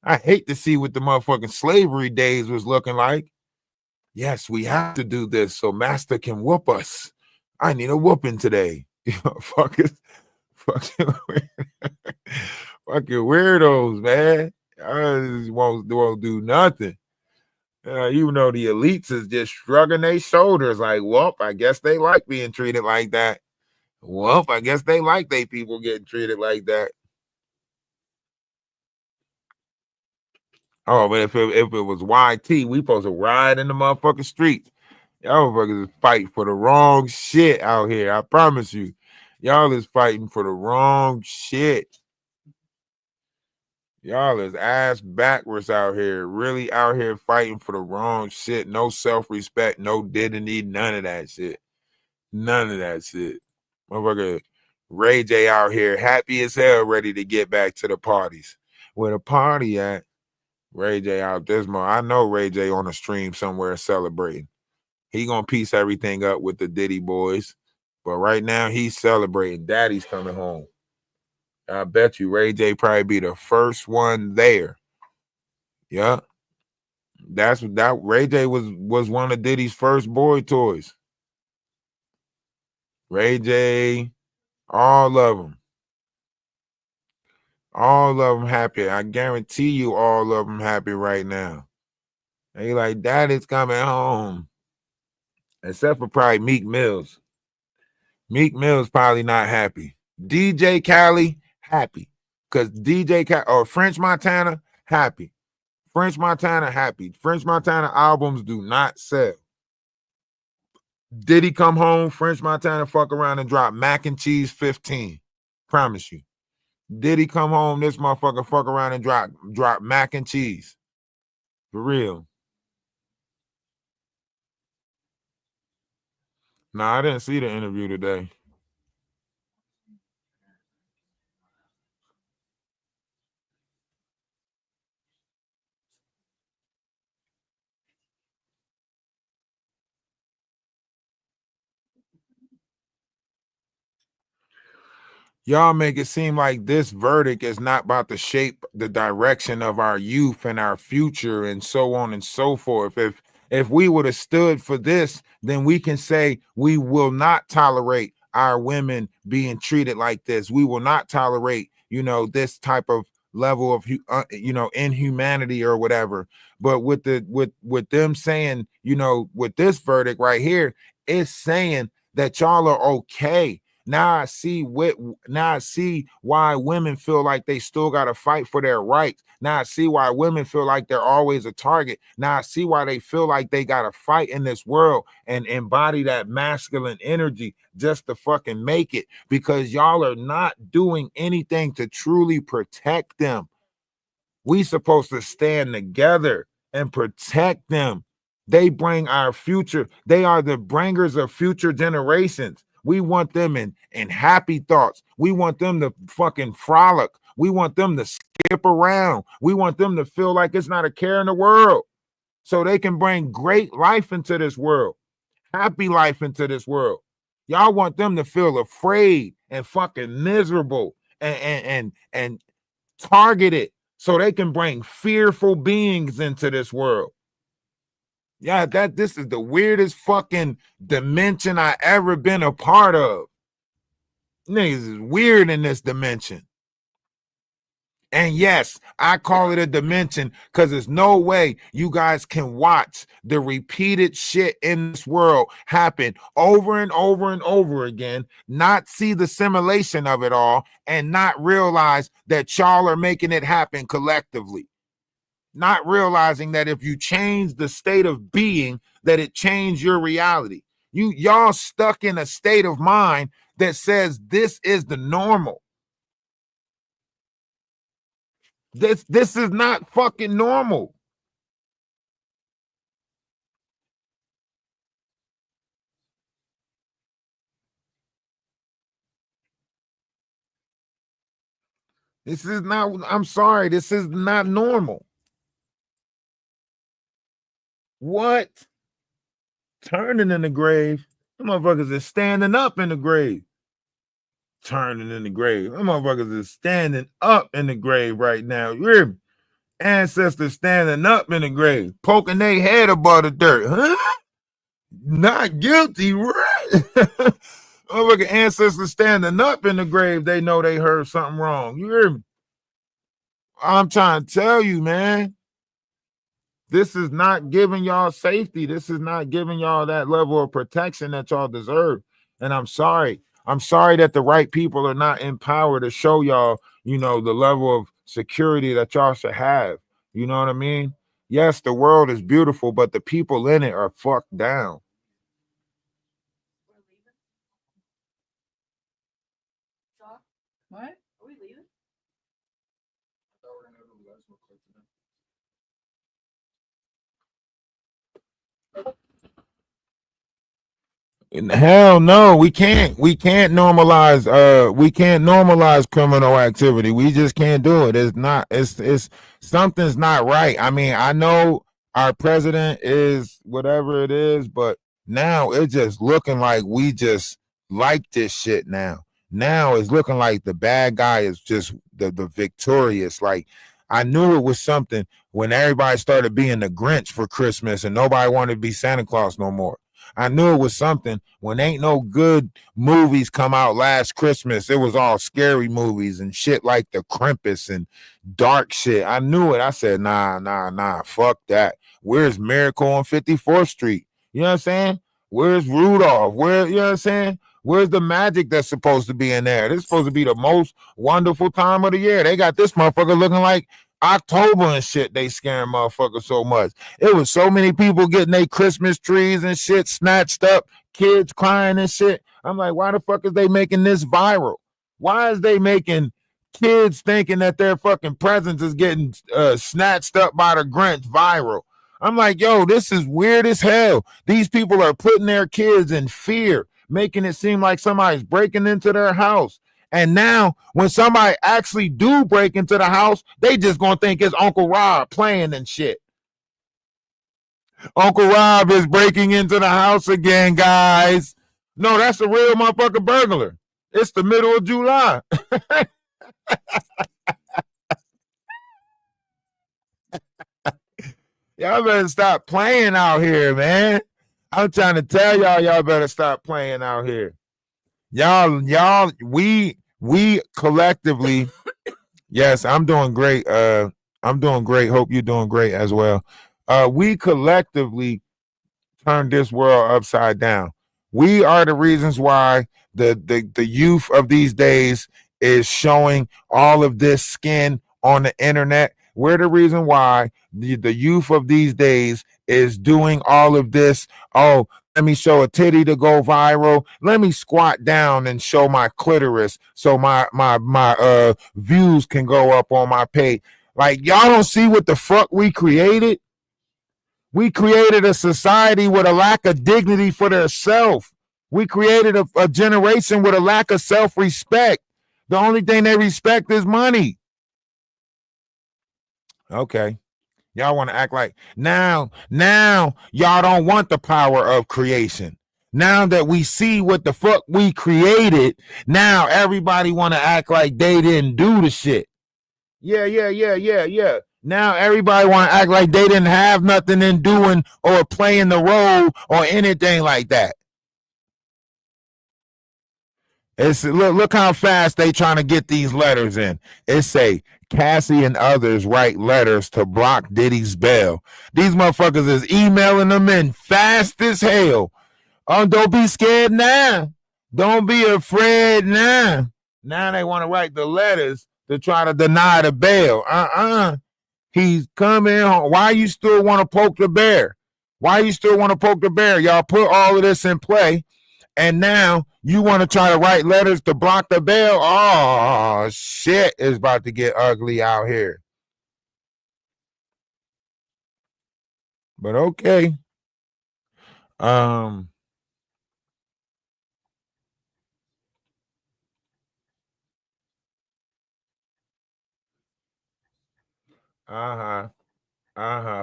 I hate to see what the motherfucking slavery days was looking like. Yes, we have to do this so master can whoop us. I need a whooping today. You motherfuckers. Fucking weirdos, man. I just won't do nothing. Even though the elites is just shrugging their shoulders like, well, I guess they like being treated like that. Well, I guess they like they people getting treated like that. Oh, but if it was YT, we supposed to ride in the motherfucking streets. Y'all motherfuckers is fighting for the wrong shit out here. I promise you. Y'all is fighting for the wrong shit. Y'all is ass backwards out here, really out here fighting for the wrong shit. No self-respect, no dignity, none of that shit. None of that shit. Motherfucker, Ray J out here, happy as hell, ready to get back to the parties. Where the party at? Ray J out this month. I know Ray J on a stream somewhere celebrating. He gonna piece everything up with the Diddy boys. But right now, he's celebrating. Daddy's coming home. I bet you Ray J probably be the first one there. Yeah. That's that Ray J was one of Diddy's first boy toys. Ray J, all of them. All of them happy. I guarantee you all of them happy right now. They like, Daddy's coming home. Except for probably Meek Mills. Meek Mills probably not happy. DJ Khaled, happy. Because DJ Khaled or French Montana, happy. French Montana, happy. French Montana albums do not sell. Diddy come home, French Montana fuck around and drop Mac and Cheese 15. Promise you. Diddy come home, this motherfucker fuck around and drop Mac and Cheese. For real. Nah, I didn't see the interview today. Y'all make it seem like this verdict is not about to shape the direction of our youth and our future and so on and so forth. If we would have stood for this, then we can say we will not tolerate our women being treated like this. We will not tolerate, this type of level of inhumanity or whatever. But with them saying, with this verdict right here, it's saying that y'all are okay. Now I see why women feel like they still got to fight for their rights. Now I see why women feel like they're always a target. Now I see why they feel like they got to fight in this world and embody that masculine energy just to fucking make it, because y'all are not doing anything to truly protect them. We supposed to stand together and protect them. They bring our future. They are the bringers of future generations. We want them in happy thoughts. We want them to fucking frolic. We want them to skip around. We want them to feel like it's not a care in the world, so they can bring great life into this world, happy life into this world. Y'all want them to feel afraid and fucking miserable and targeted, so they can bring fearful beings into this world. Yeah, this is the weirdest fucking dimension I ever been a part of. Niggas is weird in this dimension. And yes, I call it a dimension because there's no way you guys can watch the repeated shit in this world happen over and over and over again, not see the simulation of it all, and not realize that y'all are making it happen collectively. Not realizing that if you change the state of being, that it changed your reality. Y'all stuck in a state of mind that says this is the normal. This is not fucking normal. This is not, I'm sorry, this is not normal. What? Turning in the grave? Them motherfuckers is standing up in the grave. Turning in the grave. Them motherfuckers is standing up in the grave right now. You hear me? Ancestors standing up in the grave, poking their head above the dirt. Huh? Not guilty, right? Motherfucking ancestors standing up in the grave, they know they heard something wrong. You hear me? I'm trying to tell you, man. This is not giving y'all safety. This is not giving y'all that level of protection that y'all deserve. And I'm sorry. I'm sorry that the right people are not in power to show y'all, the level of security that y'all should have. You know what I mean? Yes, the world is beautiful, but the people in it are fucked down. What? Are we leaving? Hell no, we can't. We can't normalize. We can't normalize criminal activity. We just can't do it. It's not. It's something's not right. I mean, I know our president is whatever it is, but now it's just looking like we just like this shit now. Now it's looking like the bad guy is just the victorious. Like I knew it was something when everybody started being the Grinch for Christmas and nobody wanted to be Santa Claus no more. I knew it was something when ain't no good movies come out last Christmas. It was all scary movies and shit like The Krampus and dark shit. I knew it. I said, nah, fuck that. Where's Miracle on 54th Street? You know what I'm saying? Where's Rudolph? Where, you know what I'm saying? Where's the magic that's supposed to be in there? This is supposed to be the most wonderful time of the year. They got this motherfucker looking like October and shit. They scaring motherfuckers so much. It was so many people getting their Christmas trees and shit snatched up, kids crying and shit. I'm like, why the fuck is they making this viral? Why is they making kids thinking that their fucking presents is getting snatched up by the Grinch viral? I'm like, yo, this is weird as hell. These people are putting their kids in fear, making it seem like somebody's breaking into their house. And now, when somebody actually do break into the house, they just gonna think it's Uncle Rob playing and shit. Uncle Rob is breaking into the house again, guys. No, that's a real motherfucker burglar. It's the middle of July. Y'all better stop playing out here, man. I'm trying to tell y'all better stop playing out here. Y'all, we collectively, yes, I'm doing great. I'm doing great. Hope you're doing great as well. We collectively turn this world upside down. We are the reasons why the youth of these days is showing all of this skin on the internet. We're the reason why the youth of these days is doing all of this. Oh, let me show a titty to go viral. Let me squat down and show my clitoris so my views can go up on my page. Like y'all don't see what the fuck we created? We created a society with a lack of dignity for their self. We created a generation with a lack of self-respect. The only thing they respect is money. Okay. Y'all want to act like now y'all don't want the power of creation. Now that we see what the fuck we created, now everybody want to act like they didn't do the shit. Yeah. Now everybody want to act like they didn't have nothing in doing or playing the role or anything like that. It's look how fast they trying to get these letters in. It say Cassie and others write letters to block Diddy's bail. These motherfuckers is emailing them in fast as hell. Oh, don't be scared now. Don't be afraid now. Now they want to write the letters to try to deny the bail. He's coming home. Why you still want to poke the bear? Why you still want to poke the bear? Y'all put all of this in play, and now you want to try to write letters to block the bail? Oh, shit is about to get ugly out here. But okay. Uh-huh.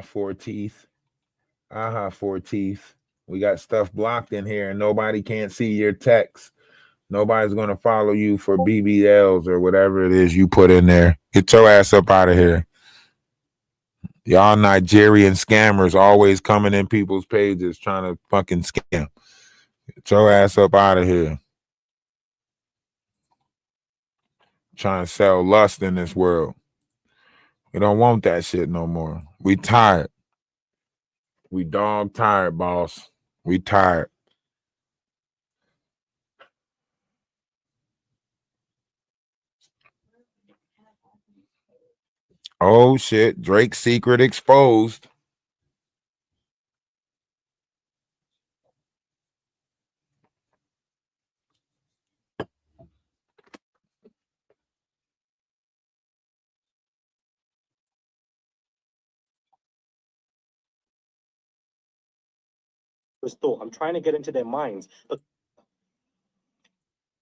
Four teeth. Four teeth. We got stuff blocked in here and nobody can't see your text. Nobody's going to follow you for BBLs or whatever it is you put in there. Get your ass up out of here. Y'all Nigerian scammers always coming in people's pages trying to fucking scam. Get your ass up out of here. Trying to sell lust in this world. We don't want that shit no more. We tired. We dog tired, boss. We tired. Oh shit. Drake's secret exposed. thought. I'm trying to get into their minds, but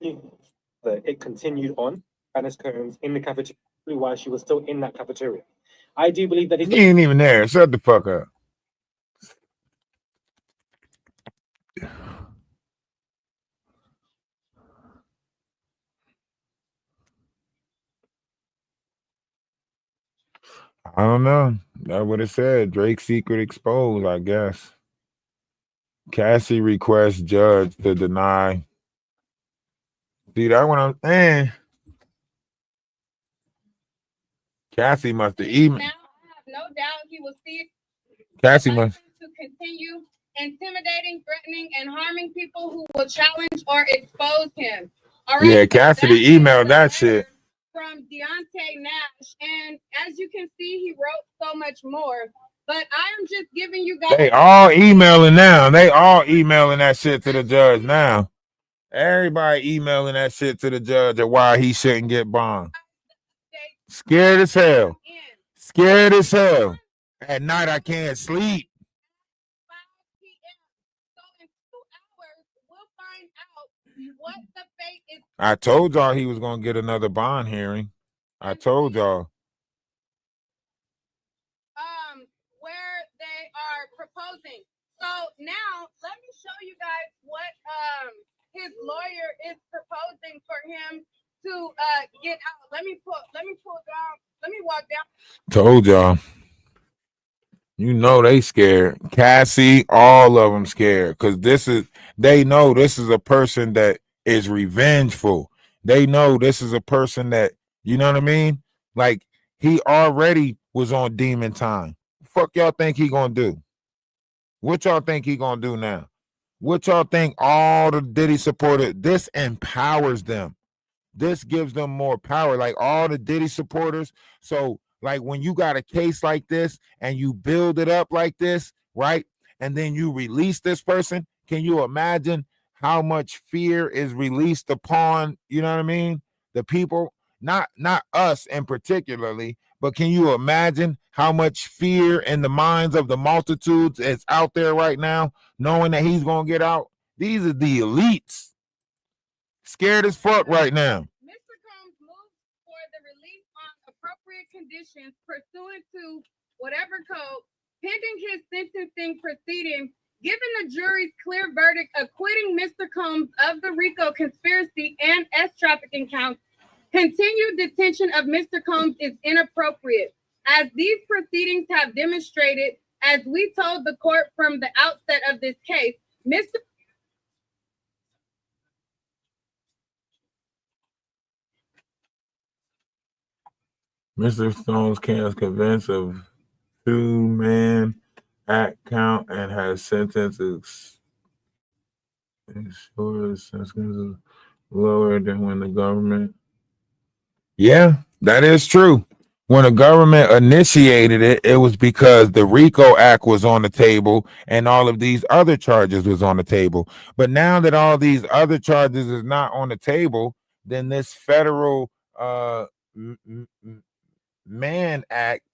it continued on Janice Combs in the cafeteria while she was still in that cafeteria. I do believe that he ain't even there. Shut the fuck up. I don't know. That's what it said. Drake's secret exposed, I guess. Cassie requests judge to deny. See, that what I'm saying. Cassie must have emailed. Now, I have no doubt he will see it. Cassie must to continue intimidating, threatening, and harming people who will challenge or expose him. All right. Yeah, Cassidy emailed that shit. From Deontay Nash, and as you can see, he wrote so much more. But I am just giving you guys. They all emailing now. They all emailing that shit to the judge now. Everybody emailing that shit to the judge of why he shouldn't get bond. Scared as hell. Scared as hell. At night I can't sleep. 5 p.m. So in 2 hours, we'll find out what the fate is. I told y'all he was gonna get another bond hearing. I told y'all. Where they are proposing. So now let me show you guys what his lawyer is proposing for him to get out. Let me pull down. Let me walk down. Told y'all. You know they scared. Cassie, all of them scared. Cause they know this is a person that is revengeful. They know this is a person that, you know what I mean? Like he already was on demon time. Fuck y'all think he gonna do? What y'all think he gonna do now? What y'all think all the Diddy supporters, this empowers them. This gives them more power, like all the Diddy supporters. So like when you got a case like this and you build it up like this, right? And then you release this person, can you imagine how much fear is released upon, you know what I mean? The people, not us in particularly, but can you imagine how much fear in the minds of the multitudes is out there right now, knowing that he's going to get out? These are the elites. Scared as fuck right now. Mr. Combs moved for the release on appropriate conditions pursuant to whatever code, pending his sentencing proceeding, given the jury's clear verdict acquitting Mr. Combs of the RICO conspiracy and trafficking counts. Continued detention of Mr. Combs is inappropriate, as these proceedings have demonstrated, as we told the court from the outset of this case, Mr. Stone's can't convinced of 2-man act count and has sentences lower than when the government. Yeah, that is true. When the government initiated it, it was because the RICO Act was on the table and all of these other charges was on the table. But now that all these other charges is not on the table, then this federal Mann Act,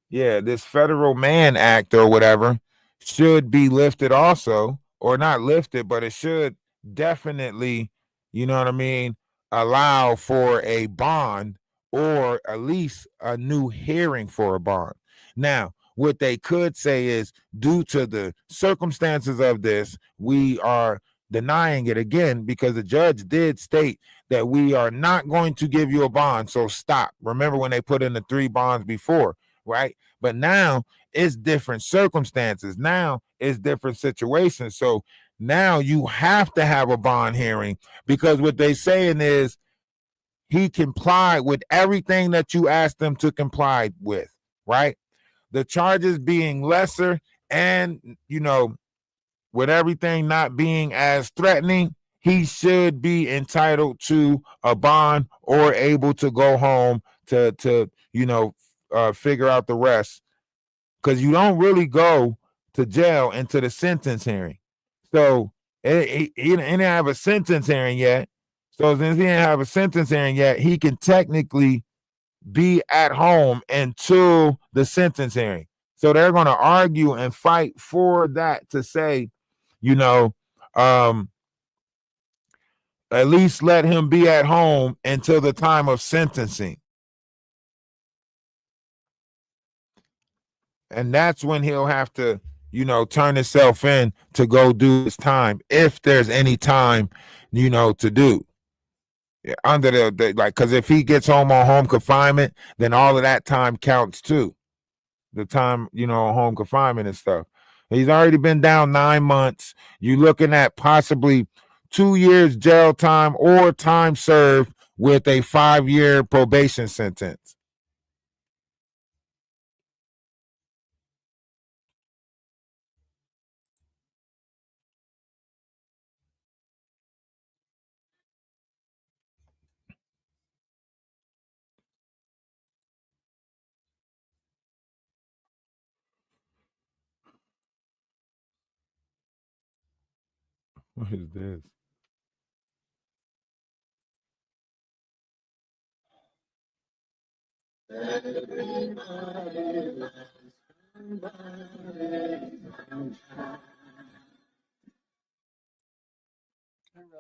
this federal Mann Act or whatever should be lifted also, or not lifted, but it should definitely, you know what I mean, allow for a bond or at least a new hearing for a bond. Now, what they could say is, due to the circumstances of this, we are denying it again, because the judge did state that we are not going to give you a bond, so stop. Remember when they put in the 3 bonds before, right? But now it's different circumstances. Now it's different situations. So now you have to have a bond hearing, because what they saying is he complied with everything that you asked him to comply with, right? The charges being lesser and, you know, with everything not being as threatening, he should be entitled to a bond or able to go home to figure out the rest, because you don't really go to jail into the sentence hearing. So he didn't have a sentence hearing yet. So since he didn't have a sentence hearing yet, he can technically be at home until the sentence hearing. So they're going to argue and fight for that to say, you know, at least let him be at home until the time of sentencing. And that's when he'll have to, you know, turn himself in to go do his time, if there's any time, you know, to do. Under the like, because if he gets home on home confinement, then all of that time counts too. The time, you know, home confinement and stuff. He's already been down 9 months. You're looking at possibly 2 years jail time or time served with a 5-year probation sentence. What is this? Real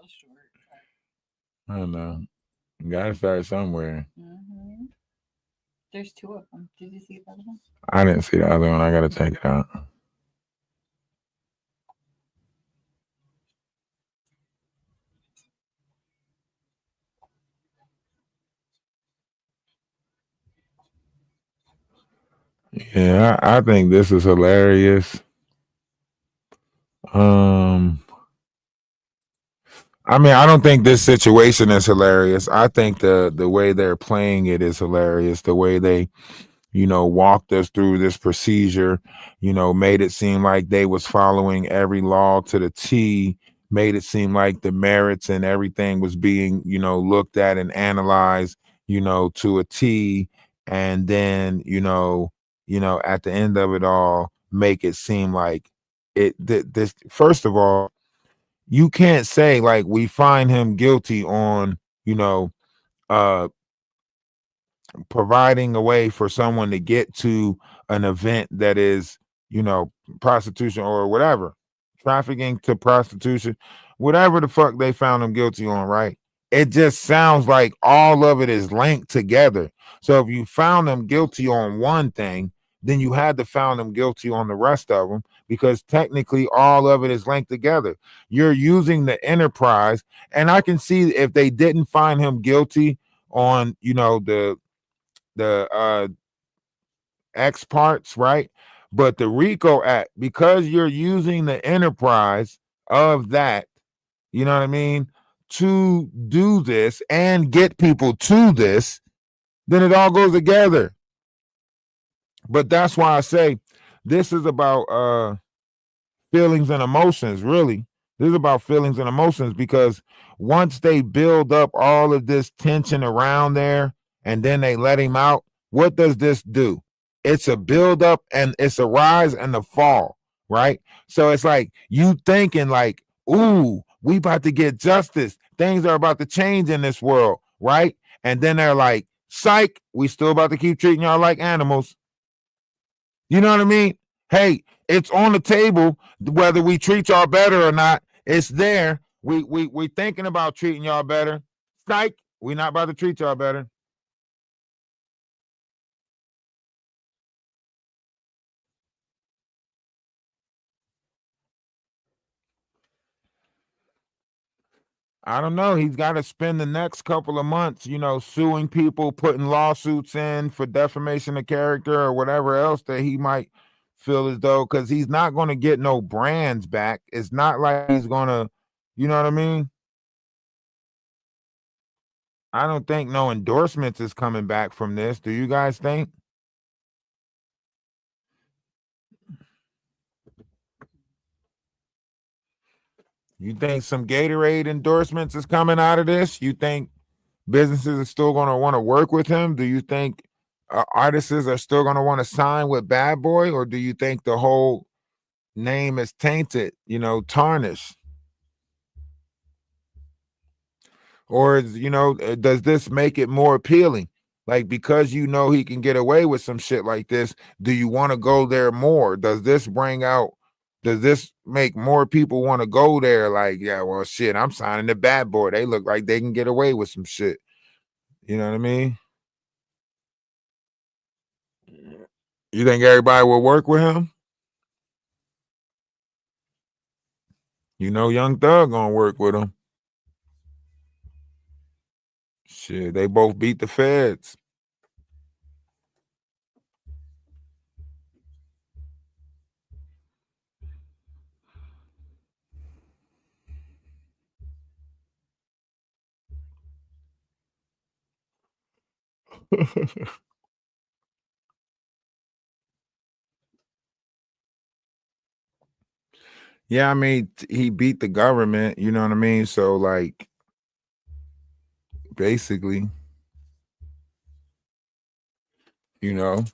short. I don't know. You gotta start somewhere. There's 2 of them. Did you see the other one? I didn't see the other one. I gotta check it out. Yeah, I think this is hilarious. I mean, I don't think this situation is hilarious. I think the way they're playing it is hilarious. The way they, you know, walked us through this procedure, you know, made it seem like they was following every law to the T, made it seem like the merits and everything was being, you know, looked at and analyzed, you know, to a T. And then, at the end of it all, make it seem like this, first of all, you can't say like we find him guilty on, uh providing a way for someone to get to an event that is, prostitution or whatever, trafficking to prostitution, whatever the fuck they found him guilty on, right? It just sounds like all of it is linked together. So if you found him guilty on one thing, then you had to found him guilty on the rest of them, because technically all of it is linked together. You're using the enterprise, and I can see if they didn't find him guilty on, the X parts, right? But the RICO Act, because you're using the enterprise of that, you know what I mean, to do this and get people to this, then it all goes together. But that's why I say this is about feelings and emotions, really. This is about feelings and emotions, because once they build up all of this tension around there and then they let him out, what does this do? It's a build up and it's a rise and a fall, right? So it's like you thinking like, ooh, we about to get justice. Things are about to change in this world, right? And then they're like, psych, we still about to keep treating y'all like animals. You know what I mean? Hey, it's on the table whether we treat y'all better or not. It's there. We thinking about treating y'all better. Psych, we not about to treat y'all better. I don't know. He's got to spend the next couple of months, suing people, putting lawsuits in for defamation of character or whatever else that he might feel as though, because he's not going to get no brands back. It's not like he's going to, you know what I mean? I don't think no endorsements is coming back from this. Do you guys think? You think some Gatorade endorsements is coming out of this? You think businesses are still going to want to work with him? Do you think artists are still going to want to sign with Bad Boy? Or do you think the whole name is tainted, tarnished? Or, does this make it more appealing? Like, because you know he can get away with some shit like this, do you want to go there more? Does this make more people want to go there? Like, yeah, well, shit, I'm signing the bad boy. They look like they can get away with some shit. You know what I mean? You think everybody will work with him? You know, Young Thug gonna work with him. Shit, they both beat the feds. Yeah, I mean, he beat the government, you know what I mean? So, like, basically, you know,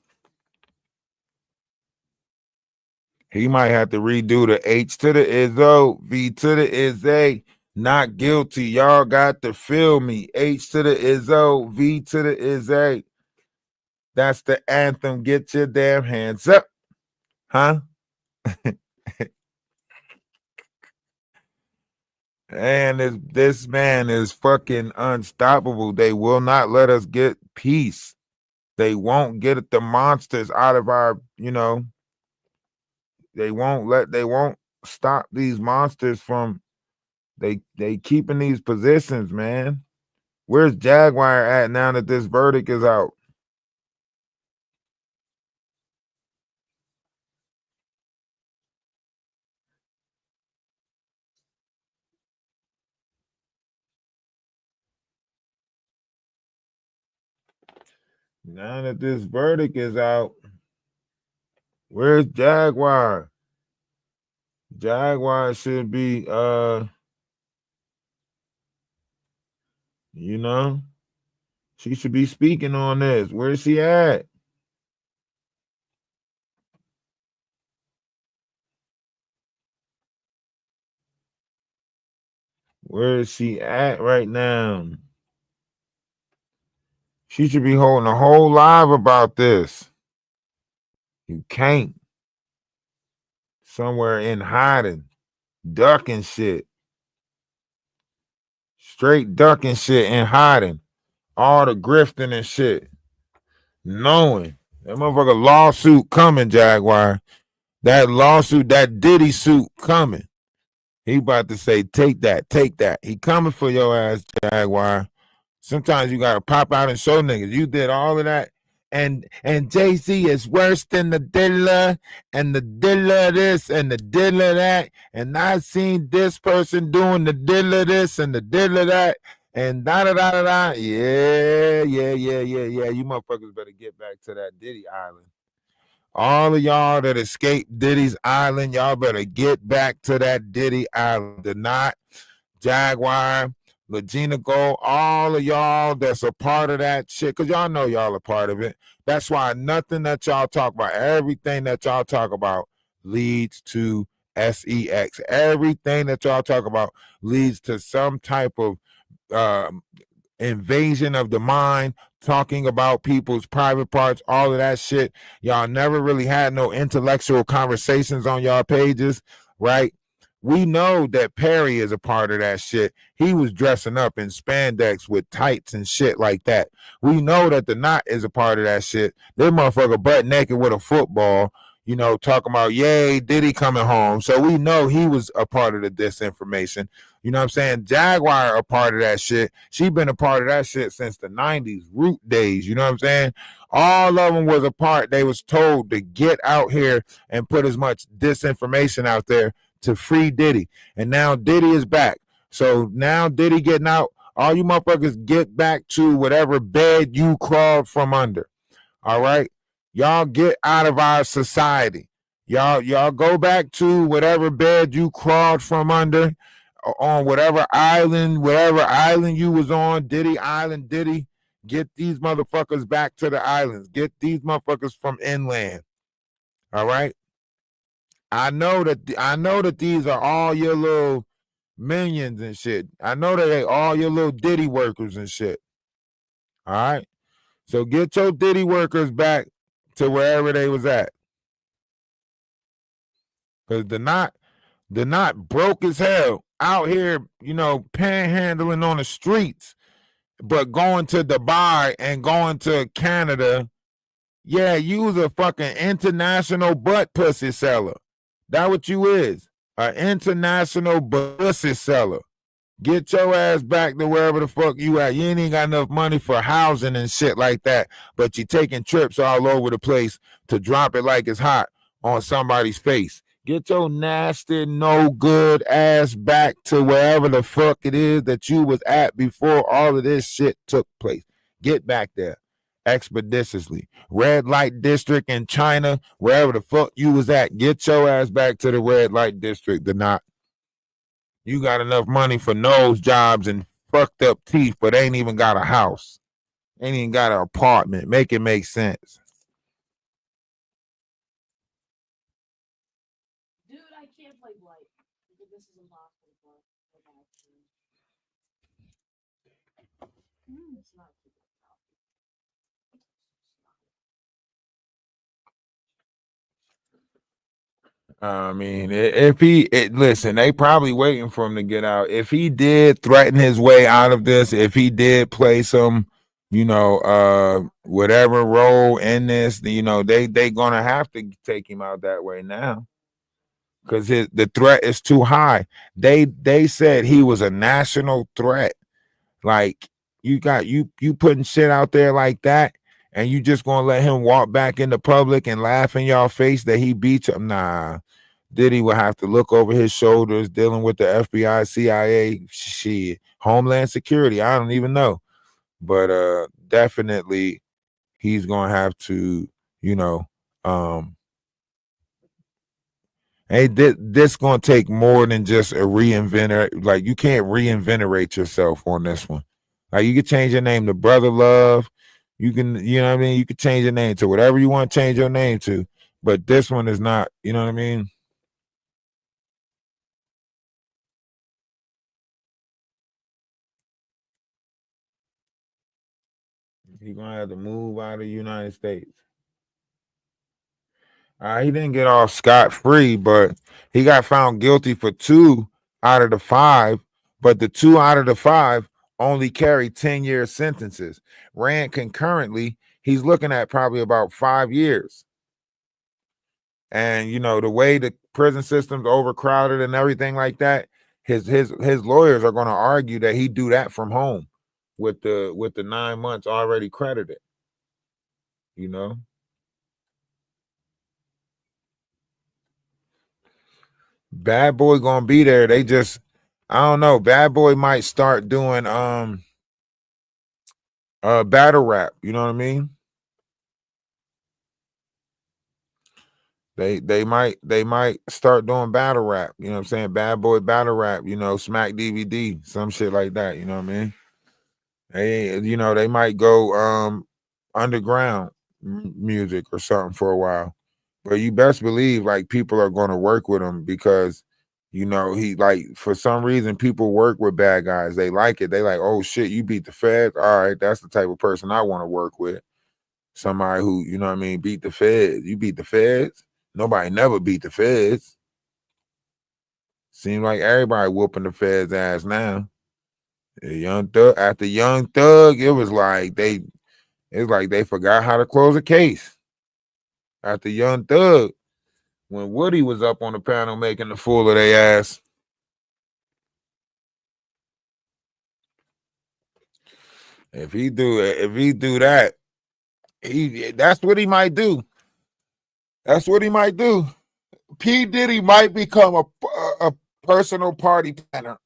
he might have to redo the H to the is O, V to the is A, not guilty. Y'all got to feel me. H to the is O, V to the is A. That's the anthem. Get your damn hands up. Huh? And this man is fucking unstoppable. They will not let us get peace. They won't get the monsters out of our, you know, they won't stop these monsters from they keeping these positions, man. Where's Jaguar at now that this verdict is out? Now that this verdict is out, where's Jaguar? Jaguar should be you know, she should be speaking on this. Where's she at? Where is she at right now? She should be holding a whole live about this. You can't. Somewhere in hiding, ducking shit. Straight ducking shit and hiding. All the grifting and shit. Knowing. That motherfucker lawsuit coming, Jaguar. That lawsuit, that Diddy suit coming. He about to say, take that, take that. He coming for your ass, Jaguar. Sometimes you gotta pop out and show niggas. You did all of that. And Jay-Z is worse than the Dilla, and the Dilla this and the Dilla that. And I seen this person doing the Dilla this and the Dilla that. And da da da da da. Yeah. You motherfuckers better get back to that Diddy Island. All of y'all that escaped Diddy's Island, y'all better get back to that Diddy Island. The Knot, Jaguar, Legina Gold, all of y'all that's a part of that shit, because y'all know y'all a part of it. That's why nothing that y'all talk about, everything that y'all talk about leads to sex. Everything that y'all talk about leads to some type of invasion of the mind, talking about people's private parts, all of that shit. Y'all never really had no intellectual conversations on y'all pages, right? We know that Perry is a part of that shit. He was dressing up in spandex with tights and shit like that. We know that the Knot is a part of that shit. This motherfucker butt naked with a football, you know, talking about, yay, Diddy coming home. So we know he was a part of the disinformation. You know what I'm saying? Jaguar a part of that shit. She been a part of that shit since the 90s, root days. You know what I'm saying? All of them was a part. They was told to get out here and put as much disinformation out there to free Diddy. And now Diddy is back. So now Diddy getting out. All you motherfuckers get back to whatever bed you crawled from under. All right? Y'all get out of our society. Y'all go back to whatever bed you crawled from under, on whatever island you was on, Diddy Island, Diddy. Get these motherfuckers back to the islands. Get these motherfuckers from inland. All right? I know that these are all your little minions and shit. I know that they all your little Diddy workers and shit. All right? So get your Diddy workers back to wherever they was at. Because the knot broke as hell out here, panhandling on the streets, but going to Dubai and going to Canada. Yeah, you was a fucking international butt pussy seller. That what you is. An international pussy seller. Get your ass back to wherever the fuck you at. You ain't even got enough money for housing and shit like that, but you taking trips all over the place to drop it like it's hot on somebody's face. Get your nasty, no good ass back to wherever the fuck it is that you was at before all of this shit took place. Get back there expeditiously. Red light district in China, wherever the fuck you was at, get your ass back to the red light district. Not you got enough money for nose jobs and fucked up teeth, but ain't even got a house. Ain't even got an apartment. Make it make sense. Dude, I can't play Blight. This is impossible. It's not. I mean, if listen, they probably waiting for him to get out. If he did threaten his way out of this, if he did play some, whatever role in this, they gonna have to take him out that way now, because the threat is too high. They said he was a national threat. Like you putting shit out there like that, and you just gonna let him walk back into public and laugh in y'all face that he beat you? Nah. Diddy will have to look over his shoulders, dealing with the FBI, CIA, shit, Homeland Security. I don't even know, but definitely he's gonna have to, hey, this gonna take more than just a reinventor. Like you can't reinvigorate yourself on this one. Like you could change your name to Brother Love. You can, you know what I mean. You could change your name to whatever you want to change your name to, but this one is not. You know what I mean. He's gonna have to move out of the United States. He didn't get off scot-free, but he got found guilty for 2 out of the 5. But the 2 out of the 5 only carry 10-year sentences. Ran concurrently, he's looking at probably about 5 years. And the way the prison system's overcrowded and everything like that, his lawyers are going to argue that he do that from home with the 9 months already credited. Bad Boy gonna be there. They just, I don't know. Bad Boy might start doing battle rap. You know what I mean? They might start doing battle rap. You know what I'm saying? Bad Boy battle rap. Smack DVD, some shit like that. You know what I mean? They might go underground music or something for a while. But you best believe like people are going to work with him because he, like, for some reason people work with bad guys. They like it. They like, oh shit, you beat the feds. All right, that's the type of person I want to work with. Somebody who, you know what I mean, beat the feds. You beat the feds? Nobody never beat the feds. Seems like everybody whooping the feds ass now. Young Thug, after Young Thug, it was like they forgot how to close a case. After Young Thug, when Woody was up on the panel making the fool of their ass. If he do that, that's what he might do. That's what he might do. P. Diddy might become a personal party planner.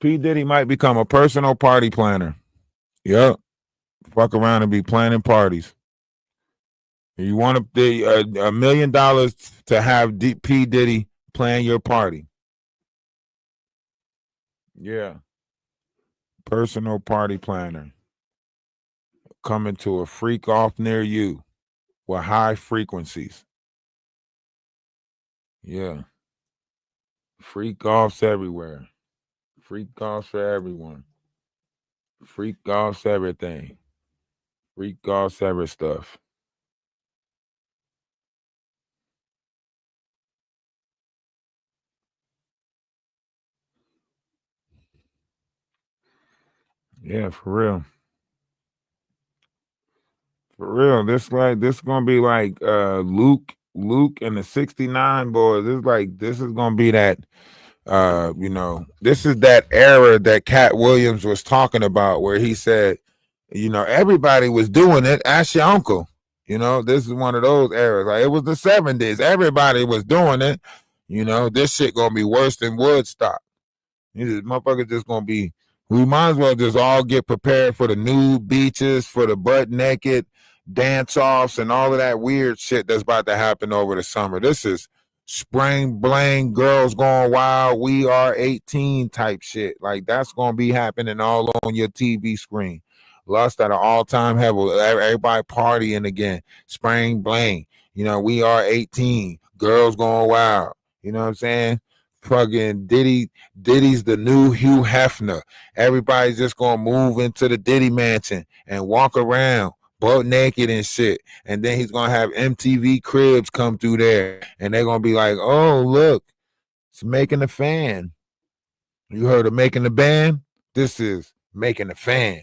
P. Diddy might become a personal party planner. Yep. Fuck around and be planning parties. You want $1 million to have P. Diddy plan your party. Yeah. Personal party planner. Coming to a freak off near you with high frequencies. Yeah. Freak offs everywhere. Free costs for everyone. Free costs everything. Free costs every stuff. Yeah, for real. For real. This gonna be like Luke and the 69 boys. This is gonna be that this is that era that Cat Williams was talking about where he said, everybody was doing it. Ask your uncle. This is one of those eras. Like it was the 70s. Everybody was doing it. This shit gonna be worse than Woodstock. These motherfuckers just gonna be. We might as well just all get prepared for the nude beaches, for the butt naked dance offs, and all of that weird shit that's about to happen over the summer. This is spring bling, girls going wild. We are 18 type shit. Like that's gonna be happening all on your TV screen. Lust at an all-time level. Everybody partying again. Spring bling. We are 18. Girls going wild. You know what I'm saying? Fucking Diddy's the new Hugh Hefner. Everybody's just gonna move into the Diddy mansion and walk around butt naked and shit. And then he's gonna have MTV Cribs come through there, and they're gonna be like, "Oh, look, it's Making the Fan. You heard of Making the Band? This is Making the Fan."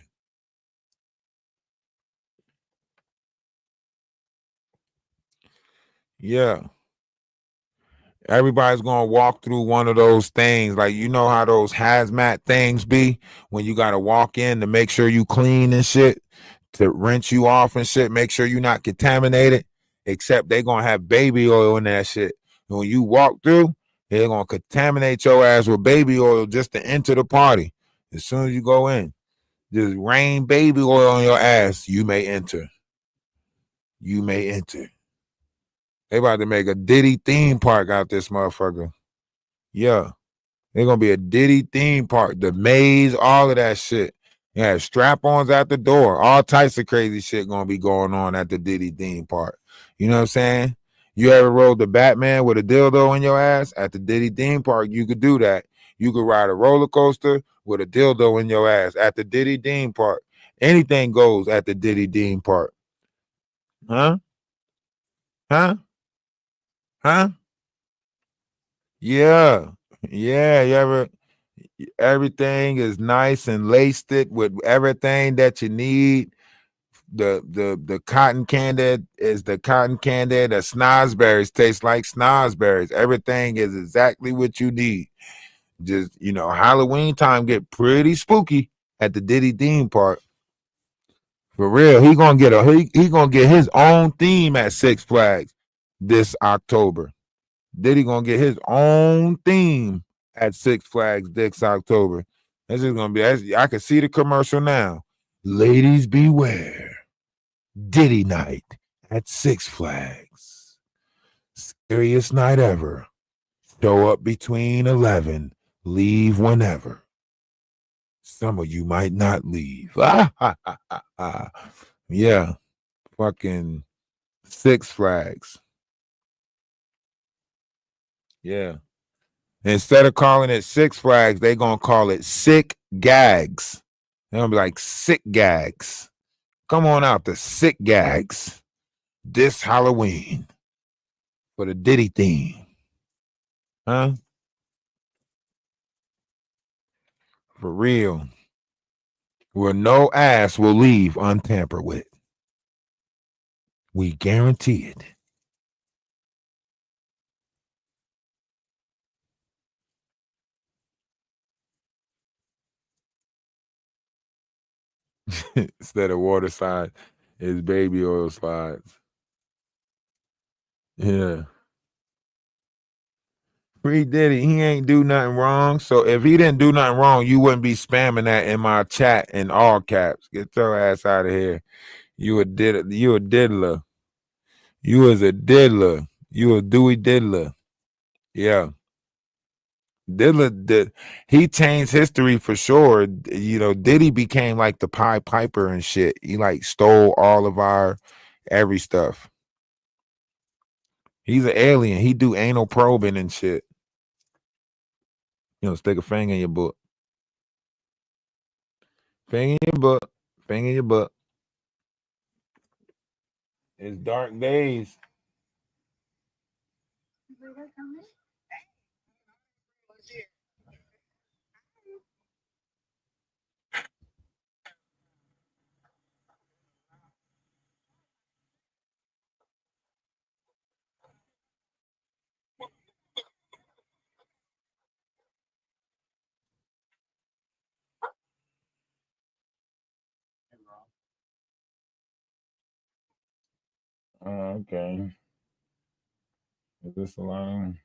Yeah. Everybody's gonna walk through one of those things, like how those hazmat things be when you gotta walk in to make sure you clean and shit, to rinse you off and shit, make sure you're not contaminated. Except they gonna have baby oil in that shit. And when you walk through, they're gonna contaminate your ass with baby oil just to enter the party. As soon as you go in, just rain baby oil on your ass. You may enter. You may enter. They about to make a Diddy theme park out this motherfucker. Yeah. They're gonna be a Diddy theme park, the maze, all of that shit. Yeah, strap-ons at the door, all types of crazy shit gonna be going on at the Diddy theme park. You know what I'm saying? You ever rode the Batman with a dildo in your ass at the Diddy theme park? You could do that. You could ride a roller coaster with a dildo in your ass at the Diddy theme park. Anything goes at the Diddy theme park. Huh? Huh? Huh? Yeah. Yeah. You ever everything is nice and laced it with everything that you need. The cotton candy is the cotton candy. The snozberries taste like snozberries. Everything is exactly what you need. Just Halloween time get pretty spooky at the Diddy theme park. For real, he gonna get his own theme at Six Flags this October. Diddy gonna get his own theme at Six Flags this October. That's just gonna be. I can see the commercial now. Ladies beware, Diddy night at Six Flags. Scariest night ever. Show up between 11. Leave whenever. Some of you might not leave. Yeah, fucking Six Flags. Yeah. Instead of calling it Six Flags, they're going to call it Sick Gags. They're going to be like Sick Gags. Come on out to Sick Gags this Halloween for the Diddy theme. Huh? For real. Where no ass will leave untampered with. We guarantee it. Instead of water slides, it's baby oil slides. Yeah. Free Diddy, he ain't do nothing wrong. So if he didn't do nothing wrong, you wouldn't be spamming that in my chat in all caps. Get your ass out of here. You a diddler. You was a diddler. You a Dewey diddler. Yeah. He changed history for sure. Diddy became like the Pied Piper and shit. He like stole all of our every stuff. He's an alien. He do anal probing and shit. Stick a finger in your book. Finger in your butt. Finger in your butt. It's dark days. Okay. Is this alone?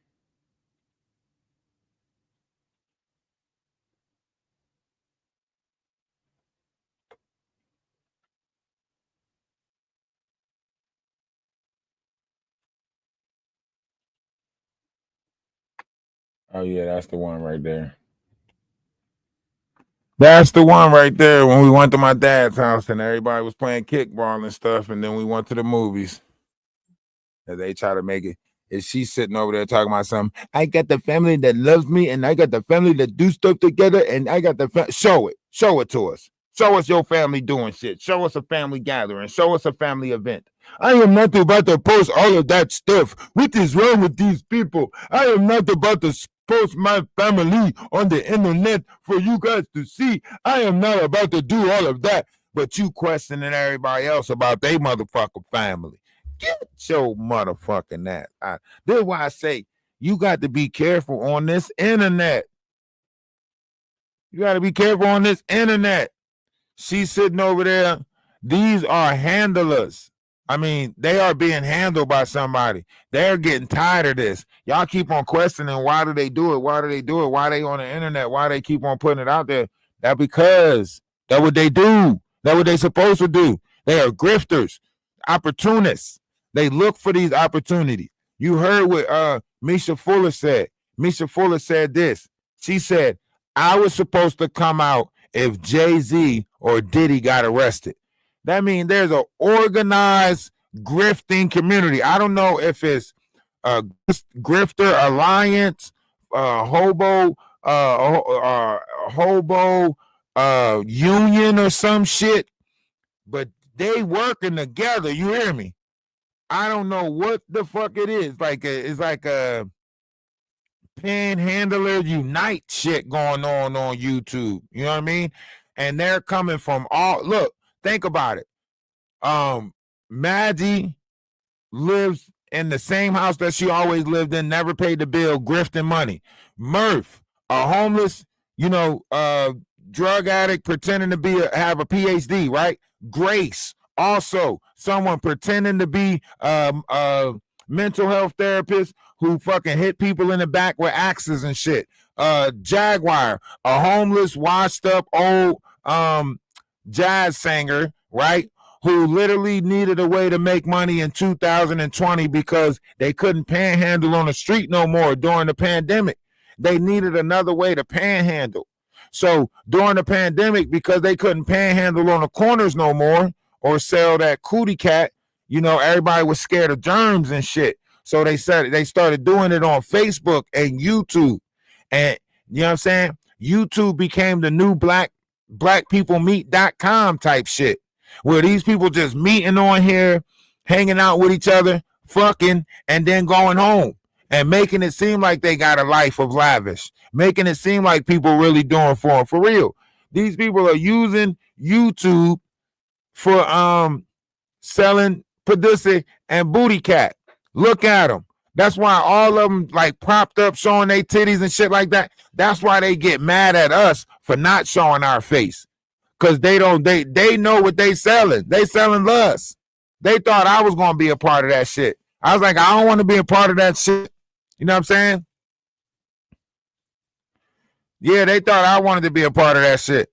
Oh yeah, that's the one right there. That's the one right there when we went to my dad's house and everybody was playing kickball and stuff, and then we went to the movies. And they try to make it. And she's sitting over there talking about something. I got the family that loves me, and I got the family that do stuff together, and I got the show it. Show it to us. Show us your family doing shit. Show us a family gathering. Show us a family event. I am not about to post all of that stuff. What is wrong with these people? I am not about to post my family on the internet for you guys to see. I am not about to do all of that. But you questioning everybody else about their motherfucking family. Get your motherfucking that. This is why I say you got to be careful on this internet. You got to be careful on this internet. She's sitting over there. These are handlers. I mean, they are being handled by somebody. They're getting tired of this. Y'all keep on questioning why do they do it? Why do they do it? Why they on the internet? Why they keep on putting it out there? That because that's what they do. That's what they supposed to do. They are grifters, opportunists. They look for these opportunities. You heard what Misha Fuller said. Misha Fuller said this. She said, I was supposed to come out if Jay-Z or Diddy got arrested. That means there's an organized grifting community. I don't know if it's a grifter alliance, hobo union or some shit, but they working together. You hear me? I don't know what the fuck it is. It's like a Panhandler Unite shit going on YouTube. You know what I mean? And they're coming from all. Look, think about it. Maggie lives in the same house that she always lived in, never paid the bill, grifting money. Murph, a homeless, drug addict pretending to have a PhD, right? Grace, also someone pretending to be a mental health therapist who fucking hit people in the back with axes and shit. Jaguar, a homeless, washed up old jazz singer, right? Who literally needed a way to make money in 2020 because they couldn't panhandle on the street no more during the pandemic. They needed another way to panhandle. So during the pandemic, because they couldn't panhandle on the corners no more or sell that cootie cat, everybody was scared of germs and shit. So they started doing it on Facebook and YouTube. And you know what I'm saying? YouTube became the new blackpeoplemeet.com type shit, where these people just meeting on here, hanging out with each other, fucking, and then going home and making it seem like they got a life of lavish, making it seem like people really doing for them. For real, these people are using YouTube for selling pussy and booty cat. Look at them. That's why all of them like propped up showing their titties and shit like that. That's why they get mad at us for not showing our face. Cause they know what they selling. They selling lust. They thought I was gonna be a part of that shit. I was like, I don't want to be a part of that shit. You know what I'm saying? Yeah, they thought I wanted to be a part of that shit.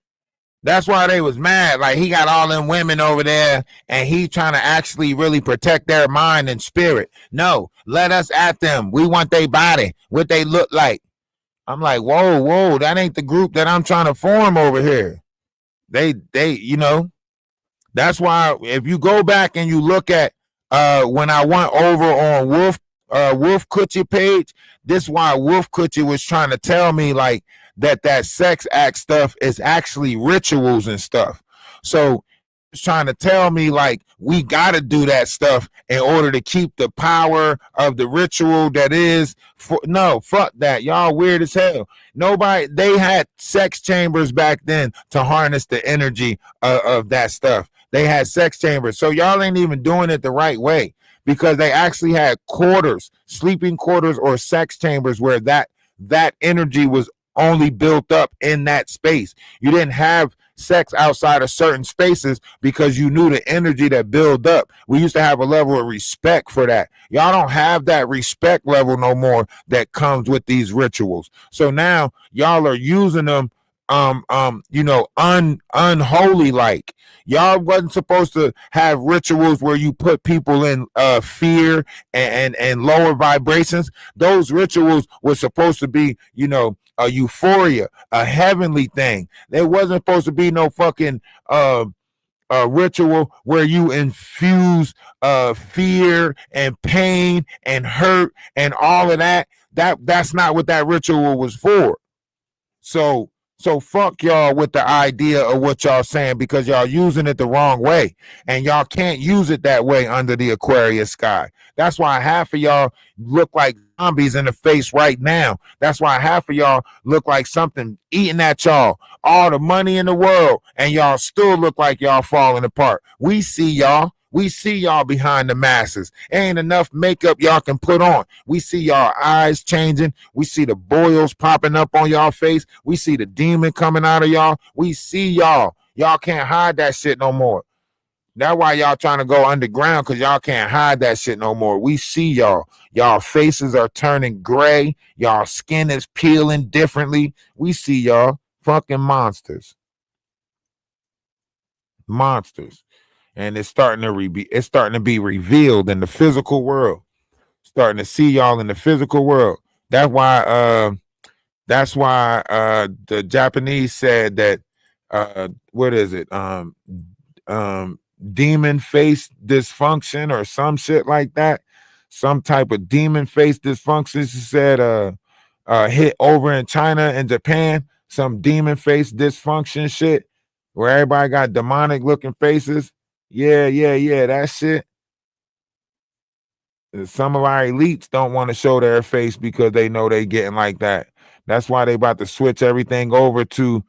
That's why they was mad. Like, he got all them women over there and he trying to actually really protect their mind and spirit. No, let us at them. We want their body, what they look like. I'm like, whoa, that ain't the group that I'm trying to form over here. They, that's why if you go back and you look at when I went over on Wolf Coochie page, this is why Wolf Coochie was trying to tell me, like, that sex act stuff is actually rituals and stuff. So it's trying to tell me like we got to do that stuff in order to keep the power of the ritual that is for no fuck that y'all weird as hell. Nobody, they had sex chambers back then to harness the energy of that stuff. They had sex chambers, so y'all ain't even doing it the right way, because they actually had quarters, sleeping quarters or sex chambers where that energy was only built up in that space. You didn't have sex outside of certain spaces because you knew the energy that built up. We used to have a level of respect for that. Y'all don't have that respect level no more that comes with these rituals. So now y'all are using them unholy. Like, y'all wasn't supposed to have rituals where you put people in fear and lower vibrations. Those rituals were supposed to be, a euphoria, a heavenly thing. There wasn't supposed to be no fucking ritual where you infuse fear and pain and hurt and all of that. That's not what that ritual was for. So fuck y'all with the idea of what y'all saying, because y'all using it the wrong way, and y'all can't use it that way under the Aquarius sky. That's why half of y'all look like zombies in the face right now. That's why half of y'all look like something eating at y'all. All the money in the world, and y'all still look like y'all falling apart. We see y'all. We see y'all behind the masses. Ain't enough makeup y'all can put on. We see y'all eyes changing. We see the boils popping up on y'all face. We see the demon coming out of y'all. We see y'all. Y'all can't hide that shit no more. That's why y'all trying to go underground, because y'all can't hide that shit no more. We see y'all. Y'all faces are turning gray. Y'all skin is peeling differently. We see y'all. Fucking monsters. Monsters. And it's starting to be revealed in the physical world. Starting to see y'all in the physical world. That's why the Japanese said that what is it? Demon face dysfunction or some shit like that. Some type of demon face dysfunction. She said hit over in China and Japan, some demon face dysfunction shit where everybody got demonic looking faces. Yeah, that shit. Some of our elites don't want to show their face because they know they getting like that. That's why they about to switch everything over to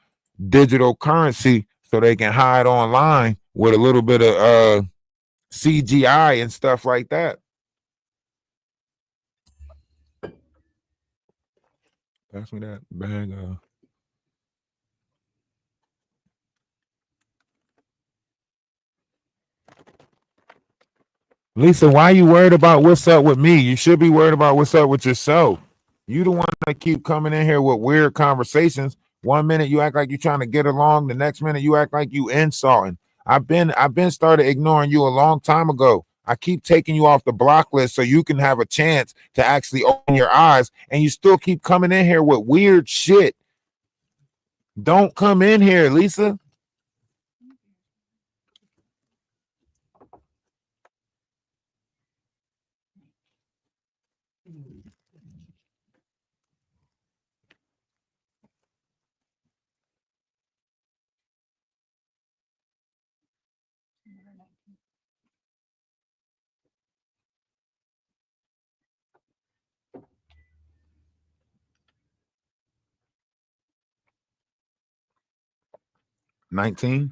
digital currency so they can hide online with a little bit of CGI and stuff like that. Pass me that bag. Lisa, why you worried about what's up with me? You should be worried about what's up with yourself. You the one that keep coming in here with weird conversations. 1 minute you act like you trying to get along, the next minute you act like you insulting. I've been started ignoring you a long time ago. I keep taking you off the block list so you can have a chance to actually open your eyes, and you still keep coming in here with weird shit. Don't come in here, Lisa. $19.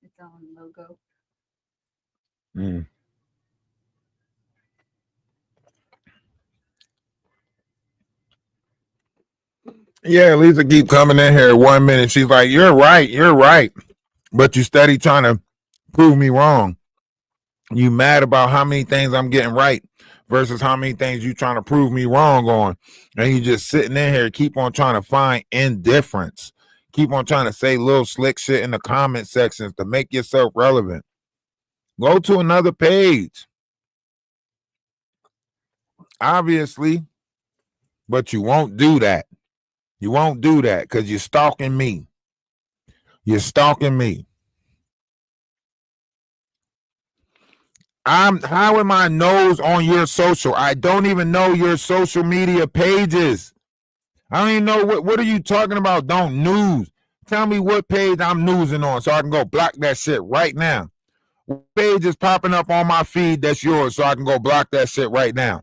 Its own logo. Yeah, Lisa keep coming in here 1 minute. She's like, you're right. But you steady trying to prove me wrong. You mad about how many things I'm getting right versus how many things you trying to prove me wrong on. And you just sitting in here, keep on trying to find indifference. Keep on trying to say little slick shit in the comment sections to make yourself relevant. Go to another page. Obviously, but you won't do that. You won't do that because you're stalking me. You're stalking me. How am I nose on your social? I don't even know your social media pages. I don't even know what are you talking about? Don't news. Tell me what page I'm newsing on so I can go block that shit right now. What page is popping up on my feed that's yours so I can go block that shit right now?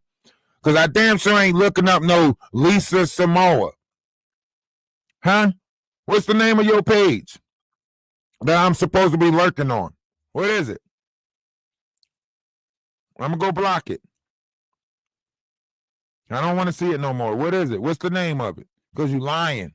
Because I damn sure ain't looking up no Lisa Samoa. Huh? What's the name of your page that I'm supposed to be lurking on? What is it? I'm going to go block it. I don't want to see it no more. What is it? What's the name of it? Because you lying.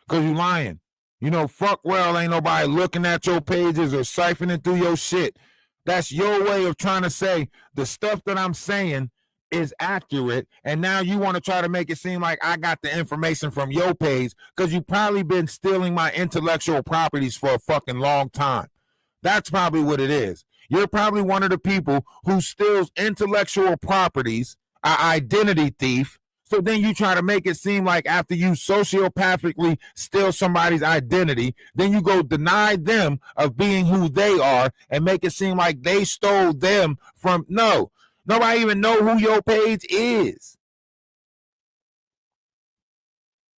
Because you lying. You know, fuck well ain't nobody looking at your pages or siphoning through your shit. That's your way of trying to say the stuff that I'm saying is accurate, and now you want to try to make it seem like I got the information from your page because you probably been stealing my intellectual properties for a fucking long time. That's probably what it is. You're probably one of the people who steals intellectual properties, an identity thief. So then you try to make it seem like after you sociopathically steal somebody's identity, then you go deny them of being who they are and make it seem like they stole them from. No, nobody even know who your page is.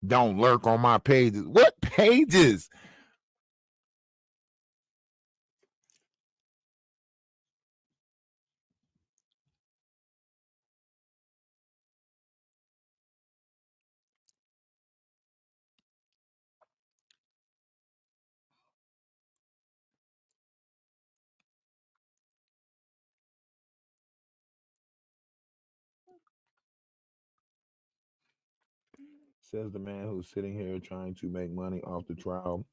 Don't lurk on my pages. What pages? Says the man who's sitting here trying to make money off the trial.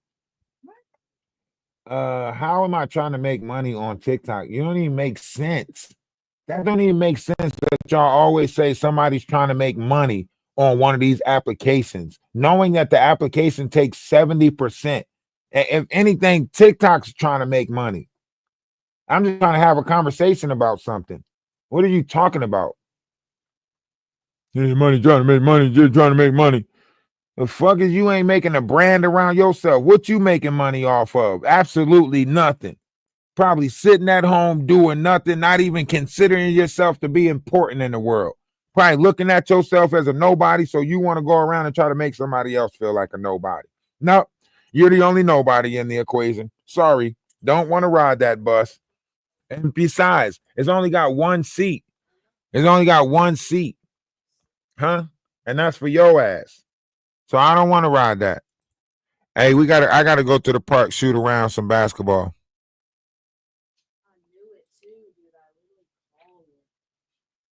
How am I trying to make money on TikTok? You don't even make sense. That don't even make sense that y'all always say somebody's trying to make money on one of these applications, knowing that the application takes 70%. If anything, TikTok's trying to make money. I'm just trying to have a conversation about something. What are you talking about? Money, trying to make money, just trying to make money. The fuck is you ain't making a brand around yourself? What you making money off of? Absolutely nothing. Probably sitting at home doing nothing, not even considering yourself to be important in the world. Probably looking at yourself as a nobody, so you want to go around and try to make somebody else feel like a nobody. No, you're the only nobody in the equation. Sorry, don't want to ride that bus. And besides, it's only got one seat. It's only got one seat. Huh? And that's for your ass. So I don't want to ride that. Hey, I gotta go to the park, shoot around some basketball.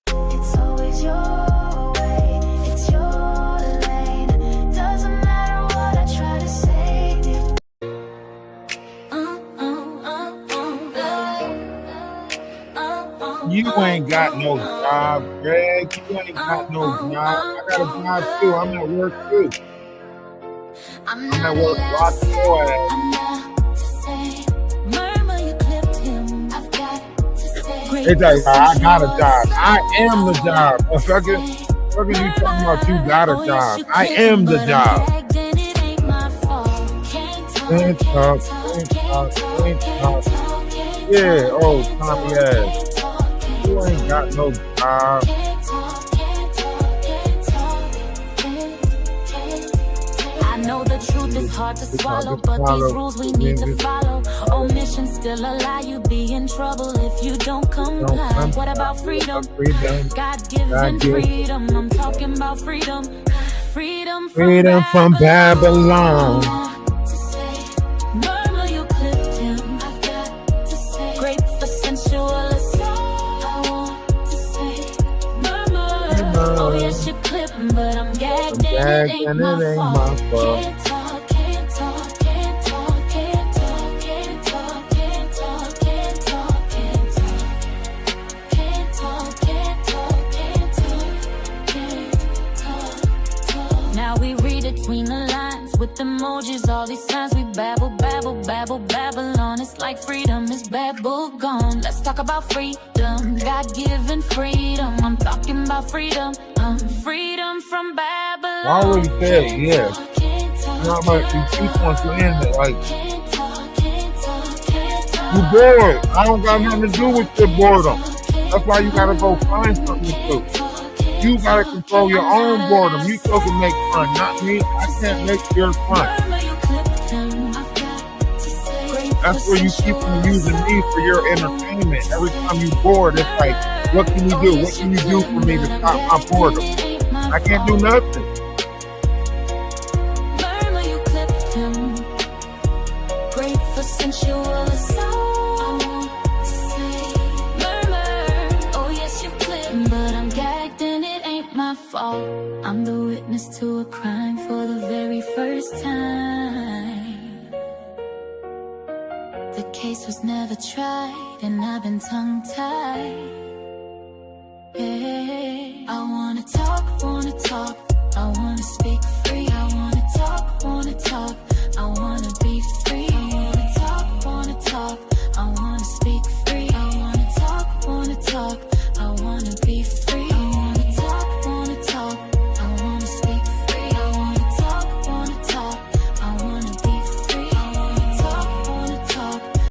It's always your way, it's your lane. Doesn't matter what I try to say to you. You ain't got no job, Greg. You ain't got no job. I got a job too. I'm at work too. I'm at work watching your ass. It's like, I got a job. I am the job. Motherfucker, what are you talking about? You got a job. I am the job. Ain't talk. Yeah, oh, Tommy ass. You ain't got no job. I know the truth is hard to swallow, but these rules we need to follow. Omission still a lie, you be in trouble if you don't comply. What about freedom? God-given freedom. I'm talking about freedom. Freedom from Babylon. Murmur, you clipped him. I've got to say. Great for sensual assault. I want to say. Murmur. Oh yes, you clipped, but I'm gagged and it ain't my fault. Can't talk, can't talk, can't talk, can't talk, can't talk, can't talk, can't talk, can't talk, can't talk, can't talk, can't talk, can't talk. Now we read between the lines. with emojis. All these times we babble, babble, babble, babble on. It's like freedom is babble gone. Let's talk about freedom, God-given freedom. I'm talking about freedom, freedom from Babylon. I already said yes. Not like you keep on saying that, like, you bored. I don't got nothing to do with your boredom. That's why you gotta go find something to do. You gotta control your own boredom. You supposed to make fun, not me. I can't make your fun. That's where you keep on using me for your entertainment. Every time you bored, it's like, what can you do? What can you do for me to stop my boredom? I can't do nothing. I'm the witness to a crime for the very first time. The case was never tried, and I've been tongue-tied. Hey, I wanna talk, I wanna speak free. I wanna talk, I wanna be free.